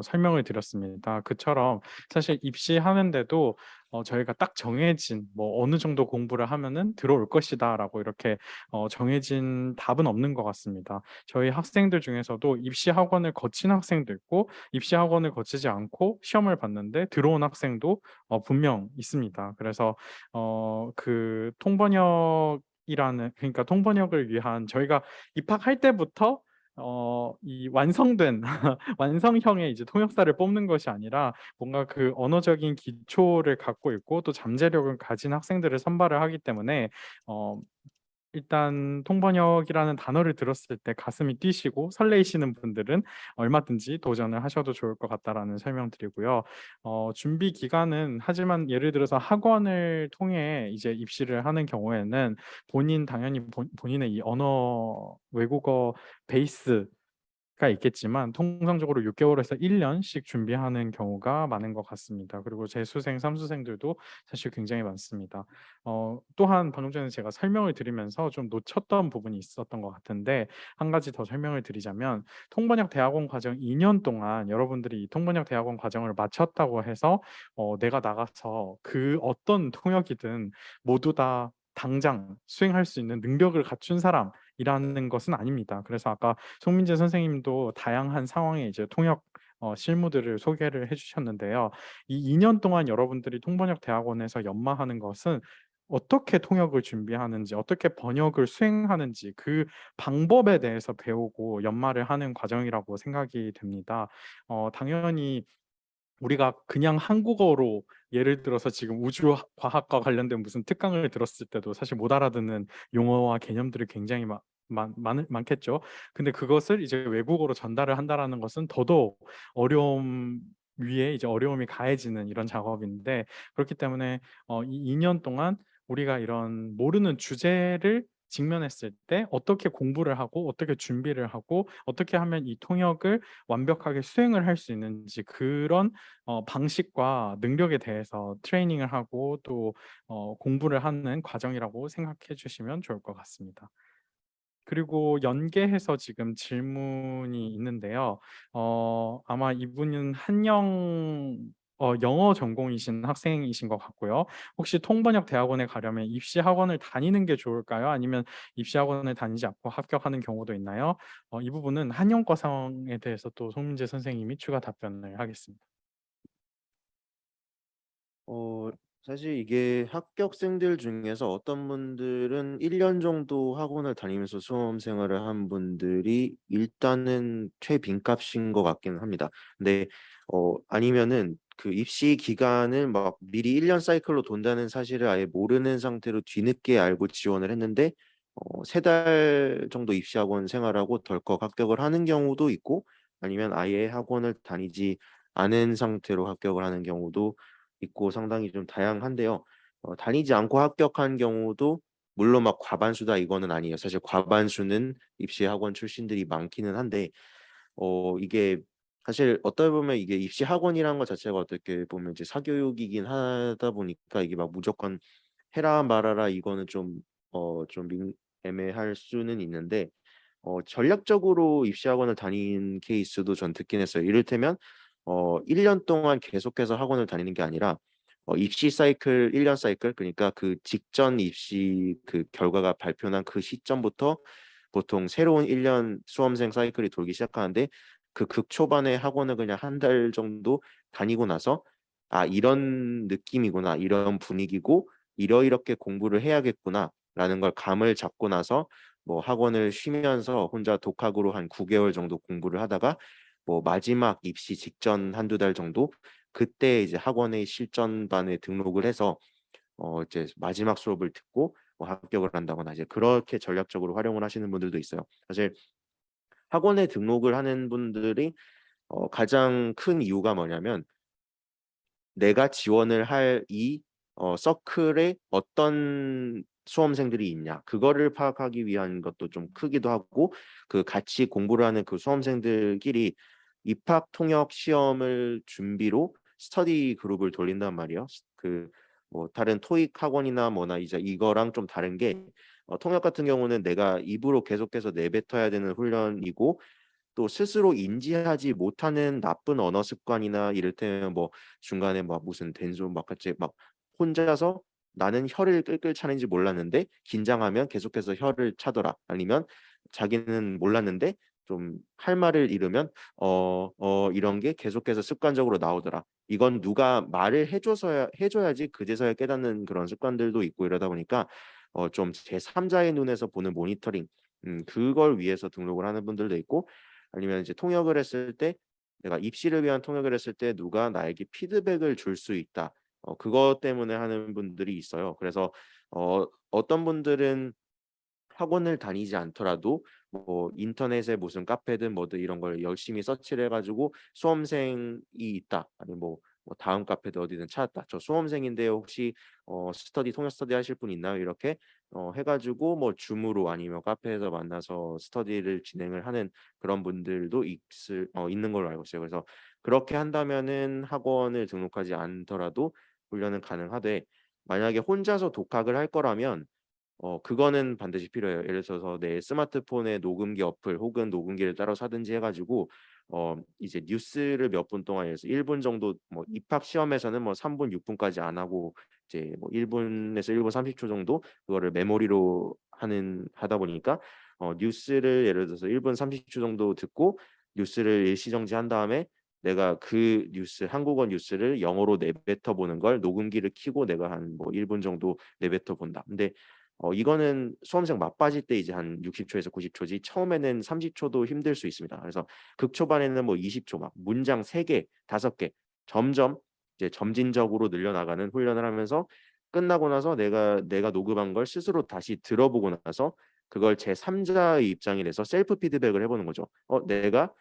설명을 드렸습니다. 그처럼 사실 입시하는데도 저희가 딱 정해진 뭐 어느 정도 공부를 하면은 들어올 것이다라고 이렇게 정해진 답은 없는 것 같습니다. 저희 학생들 중에서도 입시 학원을 거친 학생도 있고 입시 학원을 거치지 않고 시험을 봤는데 들어온 학생도 분명 있습니다. 그래서 그러니까 통번역을 위한 저희가 입학할 때부터 이 완성된 완성형의 이제 통역사를 뽑는 것이 아니라 뭔가 그 언어적인 기초를 갖고 있고 또 잠재력을 가진 학생들을 선발을 하기 때문에 일단 통번역이라는 단어를 들었을 때 가슴이 뛰시고 설레이시는 분들은 얼마든지 도전을 하셔도 좋을 것 같다라는 설명드리고요. 준비 기간은 하지만 예를 들어서 학원을 통해 이제 입시를 하는 경우에는 당연히 본인의 이 외국어 베이스 가 있겠지만 통상적으로 6개월에서 1년씩 준비하는 경우가 많은 것 같습니다. 그리고 재수생, 삼수생들도 사실 굉장히 많습니다. 또한 방금 전에 제가 설명을 드리면서 좀 놓쳤던 부분이 있었던 것 같은데 한 가지 더 설명을 드리자면 통번역 대학원 과정 2년 동안 여러분들이 이 통번역 대학원 과정을 마쳤다고 해서 내가 나가서 그 어떤 통역이든 모두 다 당장 수행할 수 있는 능력을 갖춘 사람이라는 것은 아닙니다. 그래서 아까 송민재 선생님도 다양한 상황에 이제 통역 실무들을 소개를 해주셨는데요. 이 2년 동안 여러분들이 통번역 대학원에서 연마하는 것은 어떻게 통역을 준비하는지, 어떻게 번역을 수행하는지 그 방법에 대해서 배우고 연말을 하는 과정이라고 생각이 됩니다. 당연히 우리가 그냥 한국어로 예를 들어서 지금 우주과학과 관련된 무슨 특강을 들었을 때도 사실 못 알아듣는 용어와 개념들이 굉장히 많겠죠. 근데 그것을 이제 외국어로 전달을 한다라는 것은 더더욱 어려움 위에 이제 어려움이 가해지는 이런 작업인데, 그렇기 때문에 이 2년 동안 우리가 이런 모르는 주제를 직면했을 때 어떻게 공부를 하고 어떻게 준비를 하고 어떻게 하면 이 통역을 완벽하게 수행을 할 수 있는지, 그런 방식과 능력에 대해서 트레이닝을 하고 또 공부를 하는 과정이라고 생각해 주시면 좋을 것 같습니다. 그리고 연계해서 지금 질문이 있는데요. 아마 이분은 영어 전공이신 학생이신 것 같고요. 혹시 통번역 대학원에 가려면 입시 학원을 다니는 게 좋을까요? 아니면 입시 학원을 다니지 않고 합격하는 경우도 있나요? 이 부분은 한영과성에 대해서 또 송민재 선생님이 추가 답변을 하겠습니다. 어 사실 이게 합격생들 중에서 어떤 분들은 1년 정도 학원을 다니면서 수험 생활을 한 분들이 일단은 최빈값인 것 같기는 합니다. 근데 아니면은 그 입시 기간을 막 미리 1년 사이클로 돈다는 사실을 아예 모르는 상태로 뒤늦게 알고 지원을 했는데 3달 정도 입시 학원 생활하고 덜컥 합격을 하는 경우도 있고, 아니면 아예 학원을 다니지 않은 상태로 합격을 하는 경우도 있고, 상당히 좀 다양한데요. 다니지 않고 합격한 경우도 물론 막 과반수다 이거는 아니에요. 사실 과반수는 입시 학원 출신들이 많기는 한데, 이게 사실 어떻게 보면 이게 입시 학원이라는 것 자체가 어떻게 보면 이제 사교육이긴 하다 보니까 이게 막 무조건 해라 말아라 이거는 좀 애매할 수는 있는데, 전략적으로 입시 학원을 다닌 케이스도 전 듣긴 했어요. 이를테면 1년 동안 계속해서 학원을 다니는 게 아니라 입시 사이클 1년 사이클, 그러니까 그 직전 입시 그 결과가 발표난 그 시점부터 보통 새로운 1년 수험생 사이클이 돌기 시작하는데, 그 극초반에 학원을 그냥 한 달 정도 다니고 나서 '아 이런 느낌이구나. 이런 분위기고 이러이렇게 공부를 해야겠구나.'라는 걸 감을 잡고 나서 뭐 학원을 쉬면서 혼자 독학으로 한 9 개월 정도 공부를 하다가 뭐 마지막 입시 직전 한두 달 정도, 그때 이제 학원의 실전반에 등록을 해서 이제 마지막 수업을 듣고 뭐 합격을 한다거나 이제 그렇게 전략적으로 활용을 하시는 분들도 있어요. 사실 학원에 등록을 하는 분들이 가장 큰 이유가 뭐냐면, 내가 지원을 할 이 서클에 어떤 수험생들이 있냐 그거를 파악하기 위한 것도 좀 크기도 하고, 그 같이 공부를 하는 그 수험생들끼리 입학 통역 시험을 준비로 스터디 그룹을 돌린단 말이에요. 그 뭐 다른 토익 학원이나 뭐나 이제 이거랑 좀 다른 게, 통역 같은 경우는 내가 입으로 계속해서 내뱉어야 되는 훈련이고, 또 스스로 인지하지 못하는 나쁜 언어 습관이나 이를테면 뭐 중간에 막 무슨 된소 막 같이 막 혼자서 나는 혀를 끌끌 차는지 몰랐는데 긴장하면 계속해서 혀를 차더라. 아니면 자기는 몰랐는데 좀 할 말을 잃으면 이런 게 계속해서 습관적으로 나오더라. 이건 누가 말을 해줘야지 그제서야 깨닫는 그런 습관들도 있고, 이러다 보니까 좀 제3자의 눈에서 보는 모니터링, 그걸 위해서 등록을 하는 분들도 있고, 아니면 이제 통역을 했을 때 내가 입시를 위한 통역을 했을 때 누가 나에게 피드백을 줄 수 있다. 그것 때문에 하는 분들이 있어요. 그래서 어떤 분들은 학원을 다니지 않더라도 뭐 인터넷에 무슨 카페든 뭐든 이런 걸 열심히 서치를 해가지고 수험생이 있다, 아니면 뭐 다음 카페든 어디든 찾았다, 저 수험생인데요 혹시 스터디 통역 스터디 하실 분 있나요, 이렇게 해가지고 뭐 줌으로 아니면 카페에서 만나서 스터디를 진행을 하는 그런 분들도 있는 걸로 알고 있어요. 그래서 그렇게 한다면은 학원을 등록하지 않더라도 훈련은 가능하되, 만약에 혼자서 독학을 할 거라면 그거는 반드시 필요해요. 예를 들어서 내 스마트폰에 녹음기 어플 혹은 녹음기를 따로 사든지 해가지고 이제 뉴스를 몇 분 동안, 예를 들어서 1분 정도, 뭐 입학 시험에서는 뭐 3분 6분까지 안 하고 이제 뭐 1분에서 1분 30초 정도 그거를 메모리로 하다 보니까 뉴스를 예를 들어서 1분 30초 정도 듣고 뉴스를 일시정지한 다음에 내가 그 뉴스, 한국어 뉴스를 영어로 내뱉어 보는 걸 녹음기를 켜고 내가 한 뭐 1분 정도 내뱉어 본다. 근데 이거는 수험생 막바지 때 이제 한 60초에서 90초지 처음에는 30초도 힘들 수 있습니다. 그래서 극초반에는 뭐 20초 막 문장 3개, 5개 점점 이제 점진적으로 늘려나가는 훈련을 하면서 끝나고 나서 내가 녹음한 걸 스스로 다시 들어보고 나서 그걸 제3자의 입장이 돼서 셀프 피드백을 해보는 거죠. 내가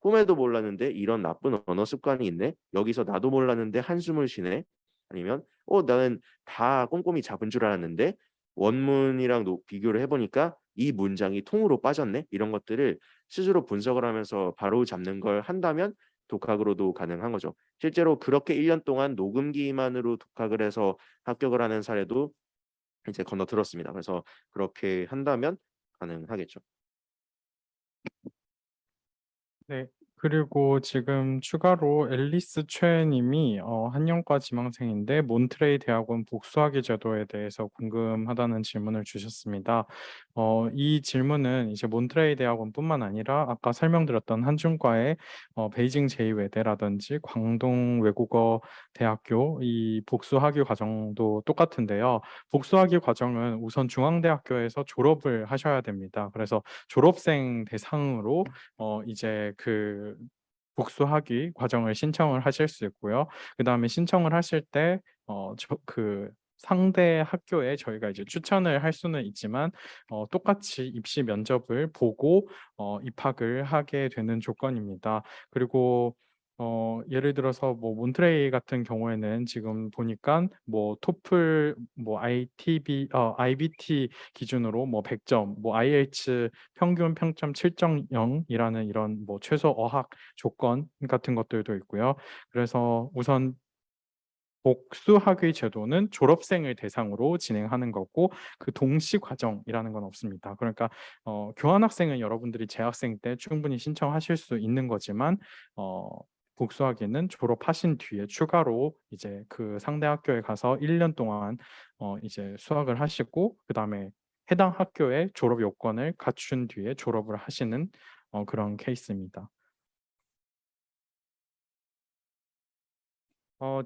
꿈에도 몰랐는데 이런 나쁜 언어 습관이 있네. 여기서 나도 몰랐는데 한숨을 쉬네. 아니면 나는 다 꼼꼼히 잡은 줄 알았는데 원문이랑 비교를 해보니까 이 문장이 통으로 빠졌네. 이런 것들을 스스로 분석을 하면서 바로 잡는 걸 한다면 독학으로도 가능한 거죠. 실제로 그렇게 1년 동안 녹음기만으로 독학을 해서 합격을 하는 사례도 이제 건너 들었습니다. 그래서 그렇게 한다면 가능하겠죠. 네. 그리고 지금 추가로 앨리스 최 님이 한영과 지망생인데 몬트레이 대학원 복수학위 제도에 대해서 궁금하다는 질문을 주셨습니다. 이 질문은 이제 몬트레이 대학원뿐만 아니라 아까 설명드렸던 한중과의 베이징 제2외대라든지 광동 외국어 대학교 이 복수학위 과정도 똑같은데요. 복수학위 과정은 우선 중앙대학교에서 졸업을 하셔야 됩니다. 그래서 졸업생 대상으로 이제 그 복수학위 과정을 신청을 하실 수 있고요. 그다음에 신청을 하실 때 그 상대 학교에 저희가 이제 추천을 할 수는 있지만 똑같이 입시 면접을 보고 입학을 하게 되는 조건입니다. 그리고 예를 들어서 뭐 몬트레이 같은 경우에는 지금 보니까 뭐 토플 뭐 IBT 기준으로 뭐 100점, 뭐 IH 평균 평점 7.0이라는 이런 뭐 최소 어학 조건 같은 것들도 있고요. 그래서 우선 복수학위 제도는 졸업생을 대상으로 진행하는 거고 그 동시 과정이라는 건 없습니다. 그러니까 교환학생은 여러분들이 재학생 때 충분히 신청하실 수 있는 거지만 복수학위는 졸업하신 뒤에 추가로 이제 그 상대 학교에 가서 1년 동안 이제 수학을 하시고 그다음에 해당 학교의 졸업 요건을 갖춘 뒤에 졸업을 하시는 그런 케이스입니다.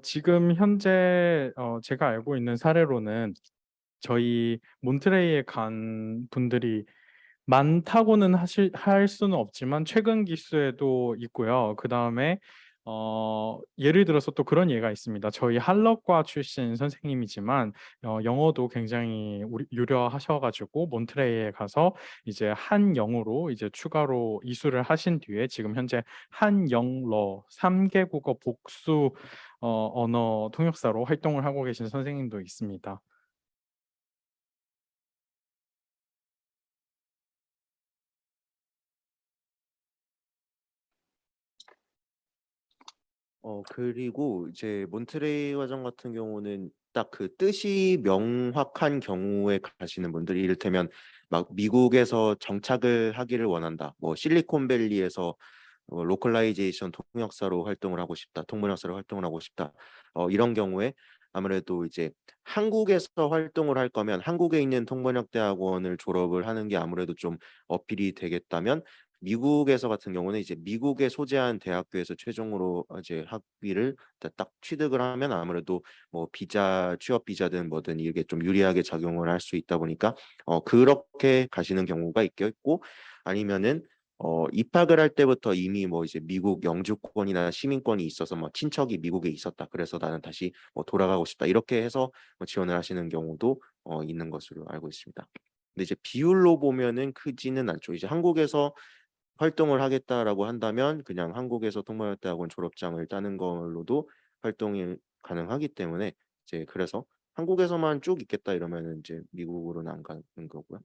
지금 현재 제가 알고 있는 사례로는 저희 몬트레이에 간 분들이 많다고는 할 수는 없지만 최근 기수에도 있고요. 그다음에 예를 들어서 또 그런 예가 있습니다. 저희 한러과 출신 선생님이지만 영어도 굉장히 유려하셔가지고 몬트레이에 가서 이제 한영어로 이제 추가로 이수를 하신 뒤에 지금 현재 한영러 3개 국어 복수 언어 통역사로 활동을 하고 계신 선생님도 있습니다. 그리고 이제 몬트레이 과정 같은 경우는 딱 그 뜻이 명확한 경우에 가시는 분들이 이를테면 막 미국에서 정착을 하기를 원한다. 뭐 실리콘밸리에서 로컬라이제이션 통역사로 활동을 하고 싶다. 통번역사로 활동을 하고 싶다. 이런 경우에 아무래도 이제 한국에서 활동을 할 거면 한국에 있는 통번역 대학원을 졸업을 하는 게 아무래도 좀 어필이 되겠다면 미국에서 같은 경우는 이제 미국에 소재한 대학교에서 최종으로 이제 학위를 딱 취득을 하면 아무래도 뭐 비자 취업 비자든 뭐든 이게 좀 유리하게 작용을 할 수 있다 보니까 그렇게 가시는 경우가 있겠고 아니면은 입학을 할 때부터 이미 뭐 이제 미국 영주권이나 시민권이 있어서 뭐 친척이 미국에 있었다. 그래서 나는 다시 뭐 돌아가고 싶다. 이렇게 해서 뭐 지원을 하시는 경우도 있는 것으로 알고 있습니다. 근데 이제 비율로 보면은 크지는 않죠. 이제 한국에서 활동을 하겠다라고 한다면 그냥 한국에서 통번역대학원 졸업장을 따는 걸로도 활동이 가능하기 때문에 이제 그래서 한국에서만 쭉 있겠다 이러면은 이제 미국으로는 안 가는 거고요.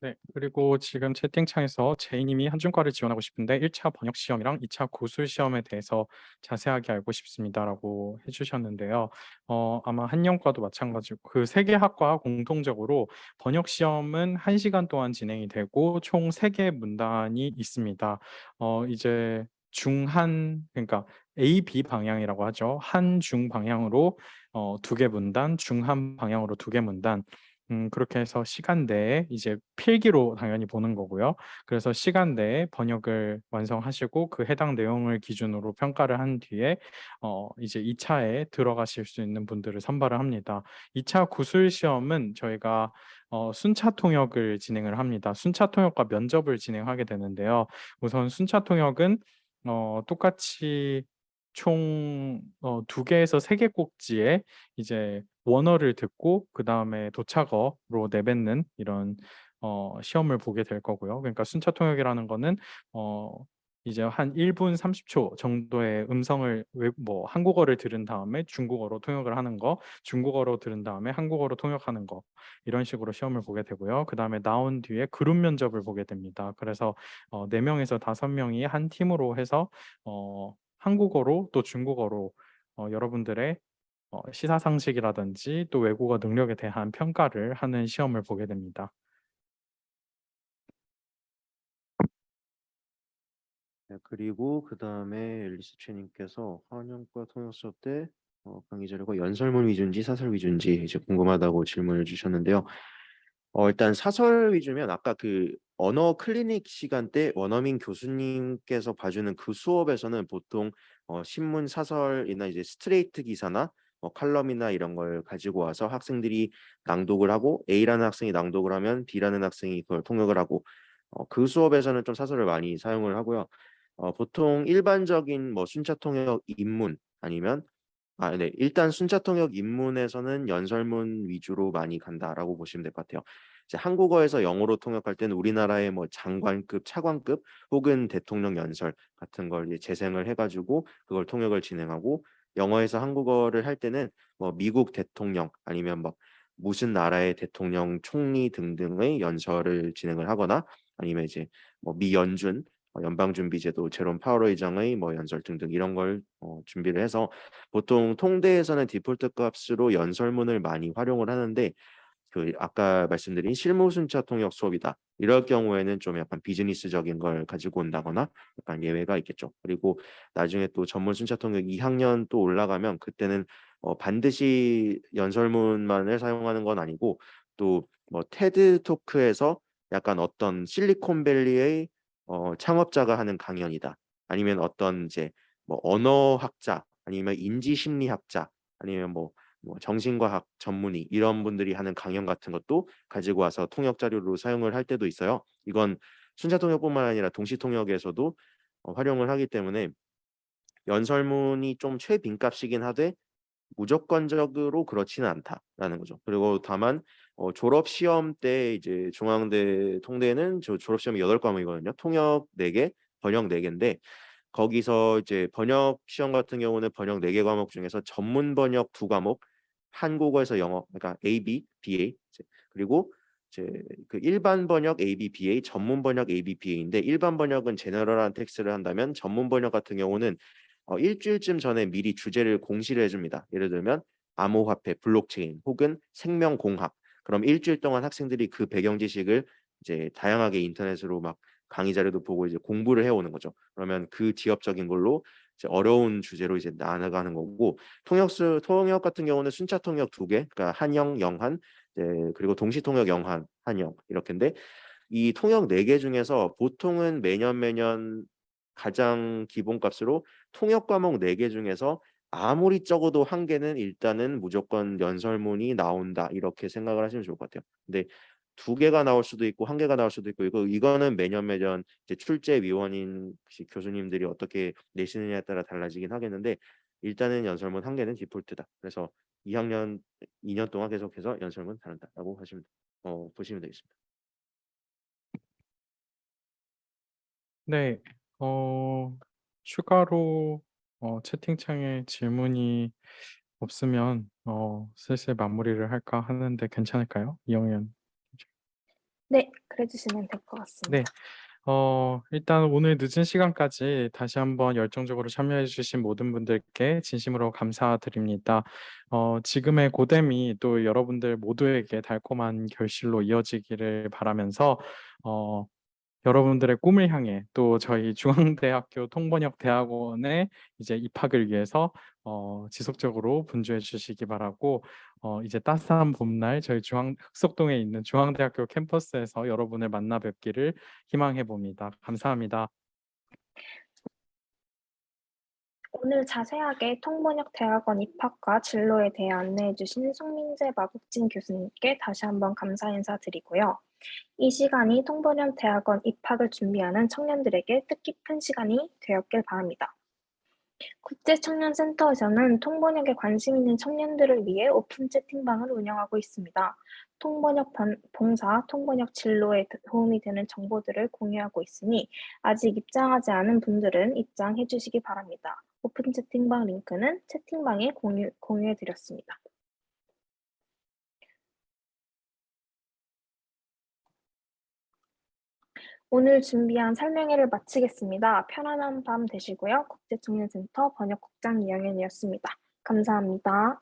네, 그리고 지금 채팅창에서 제이님이 한중과를 지원하고 싶은데 1차 번역 시험이랑 2차 고술 시험에 대해서 자세하게 알고 싶습니다라고 해주셨는데요. 아마 한영과도 마찬가지고 그 세 개 학과 공통적으로 번역 시험은 1시간 동안 진행이 되고 총 3개 문단이 있습니다. 이제 중한 그러니까 A, B 방향이라고 하죠. 한중 방향으로 2개 문단, 중한 방향으로 2개 문단. 그렇게 해서 시간 내에 이제 필기로 당연히 보는 거고요. 그래서 시간 내에 번역을 완성하시고 그 해당 내용을 기준으로 평가를 한 뒤에 이제 2차에 들어가실 수 있는 분들을 선발을 합니다. 2차 구술 시험은 저희가 순차 통역을 진행을 합니다. 순차 통역과 면접을 진행하게 되는데요. 우선 순차 통역은 똑같이 총 2개에서 3개 꼭지에 이제 원어를 듣고 그 다음에 도착어로 내뱉는 이런 시험을 보게 될 거고요. 그러니까 순차 통역이라는 거는 이제 한 1분 30초 정도의 음성을 뭐 한국어를 들은 다음에 중국어로 통역을 하는 거, 중국어로 들은 다음에 한국어로 통역하는 거, 이런 식으로 시험을 보게 되고요. 그 다음에 나온 뒤에 그룹 면접을 보게 됩니다. 그래서 4명에서 5명이 한 팀으로 해서 한국어로 또 중국어로 여러분들의 시사상식이라든지 또 외국어 능력에 대한 평가를 하는 시험을 보게 됩니다. 네, 그리고 그 다음에 앨리스 최님께서 한영과 통역 수업 때 강의 자료가 연설문 위주인지 사설 위주인지 이제 궁금하다고 질문을 주셨는데요. 일단 사설 위주면 아까 그 언어 클리닉 시간 때 원어민 교수님께서 봐주는 그 수업에서는 보통 신문 사설이나 이제 스트레이트 기사나 칼럼이나 이런 걸 가지고 와서 학생들이 낭독을 하고 A라는 학생이 낭독을 하면 B라는 학생이 그걸 통역을 하고 그 수업에서는 좀 사설을 많이 사용을 하고요. 보통 일반적인 뭐 순차 통역 입문 아니면 네. 일단 순차 통역 입문에서는 연설문 위주로 많이 간다라고 보시면 될 것 같아요. 이제 한국어에서 영어로 통역할 때는 우리나라의 뭐 장관급, 차관급 혹은 대통령 연설 같은 걸 이제 재생을 해가지고 그걸 통역을 진행하고 영어에서 한국어를 할 때는 뭐 미국 대통령 아니면 뭐 무슨 나라의 대통령, 총리 등등의 연설을 진행을 하거나 아니면 이제 뭐 미연준 연방준비제도 제롬 파월 의장의 뭐 연설 등등 이런 걸 준비를 해서 보통 통대에서는 디폴트 값으로 연설문을 많이 활용을 하는데 그 아까 말씀드린 실무 순차 통역 수업이다. 이럴 경우에는 좀 약간 비즈니스적인 걸 가지고 온다거나 약간 예외가 있겠죠. 그리고 나중에 또 전문 순차 통역 2학년 또 올라가면 그때는 반드시 연설문만을 사용하는 건 아니고 또 뭐 테드 토크에서 약간 어떤 실리콘밸리의 창업자가 하는 강연이다. 아니면 어떤 이제 뭐 언어학자 아니면 인지심리학자 아니면 뭐 정신과학 전문의 이런 분들이 하는 강연 같은 것도 가지고 와서 통역 자료로 사용을 할 때도 있어요. 이건 순차 통역뿐만 아니라 동시 통역에서도 활용을 하기 때문에 연설문이 좀 최빈값이긴 하되 무조건적으로 그렇지는 않다라는 거죠. 그리고 다만 졸업 시험 때 이제 중앙대 통대는 졸업 시험이 8과목이거든요. 통역 4개, 번역 4개인데 거기서 이제 번역 시험 같은 경우는 번역 4개 과목 중에서 전문 번역 2과목, 한국어에서 영어, 그러니까 AB, BA, 그리고 이제 그 일반 번역 AB, BA, 전문 번역 AB, BA인데 일반 번역은 제너럴한 텍스트를 한다면 전문 번역 같은 경우는 일주일쯤 전에 미리 주제를 공시를 해줍니다. 예를 들면 암호화폐, 블록체인 혹은 생명공학. 그럼 일주일 동안 학생들이 그 배경 지식을 이제 다양하게 인터넷으로 막 강의 자료도 보고 이제 공부를 해오는 거죠. 그러면 그 지역적인 걸로 이제 어려운 주제로 이제 나아가는 거고 통역 같은 경우는 순차 통역 2개, 그러니까 한영, 영한, 그리고 동시 통역 영한, 한영 이렇게인데 이 통역 4개 중에서 보통은 매년 가장 기본값으로 통역 과목 4개 중에서 아무리 적어도 1개는 일단은 무조건 연설문이 나온다 이렇게 생각을 하시면 좋을 것 같아요. 근데 2개가 나올 수도 있고 1개가 나올 수도 있고 이거는 매년 이제 출제위원인 교수님들이 어떻게 내시느냐에 따라 달라지긴 하겠는데 일단은 연설문 1개는 디폴트다. 그래서 2학년 2년 동안 계속해서 연설문 다룬다라고 보시면 되겠습니다. 네, 추가로 채팅창에 질문이 없으면 슬슬 마무리를 할까 하는데 괜찮을까요? 이영현. 네, 그래 주시면 될 것 네, 같습니다. 일단 오늘 늦은 시간까지 다시 한번 열정적으로 참여해 주신 모든 분들께 진심으로 감사드립니다. 지금의 고됨이 또 여러분들 모두에게 달콤한 결실로 이어지기를 바라면서 여러분들의 꿈을 향해 또 저희 중앙대학교 통번역대학원에 이제 입학을 위해서 지속적으로 분주해 주시기 바라고 이제 따스한 봄날 저희 흑석동에 있는 중앙대학교 캠퍼스에서 여러분을 만나 뵙기를 희망해 봅니다. 감사합니다. 오늘 자세하게 통번역대학원 입학과 진로에 대해 안내해 주신 송민재 마국진 교수님께 다시 한번 감사 인사드리고요. 이 시간이 통번역대학원 입학을 준비하는 청년들에게 뜻깊은 시간이 되었길 바랍니다. 국제청년센터에서는 통번역에 관심 있는 청년들을 위해 오픈 채팅방을 운영하고 있습니다. 통번역 봉사, 통번역 진로에 도움이 되는 정보들을 공유하고 있으니 아직 입장하지 않은 분들은 입장해 주시기 바랍니다. 오픈 채팅방 링크는 채팅방에 공유해 드렸습니다. 오늘 준비한 설명회를 마치겠습니다. 편안한 밤 되시고요. 국제청년센터 번역국장 이영현이었습니다. 감사합니다.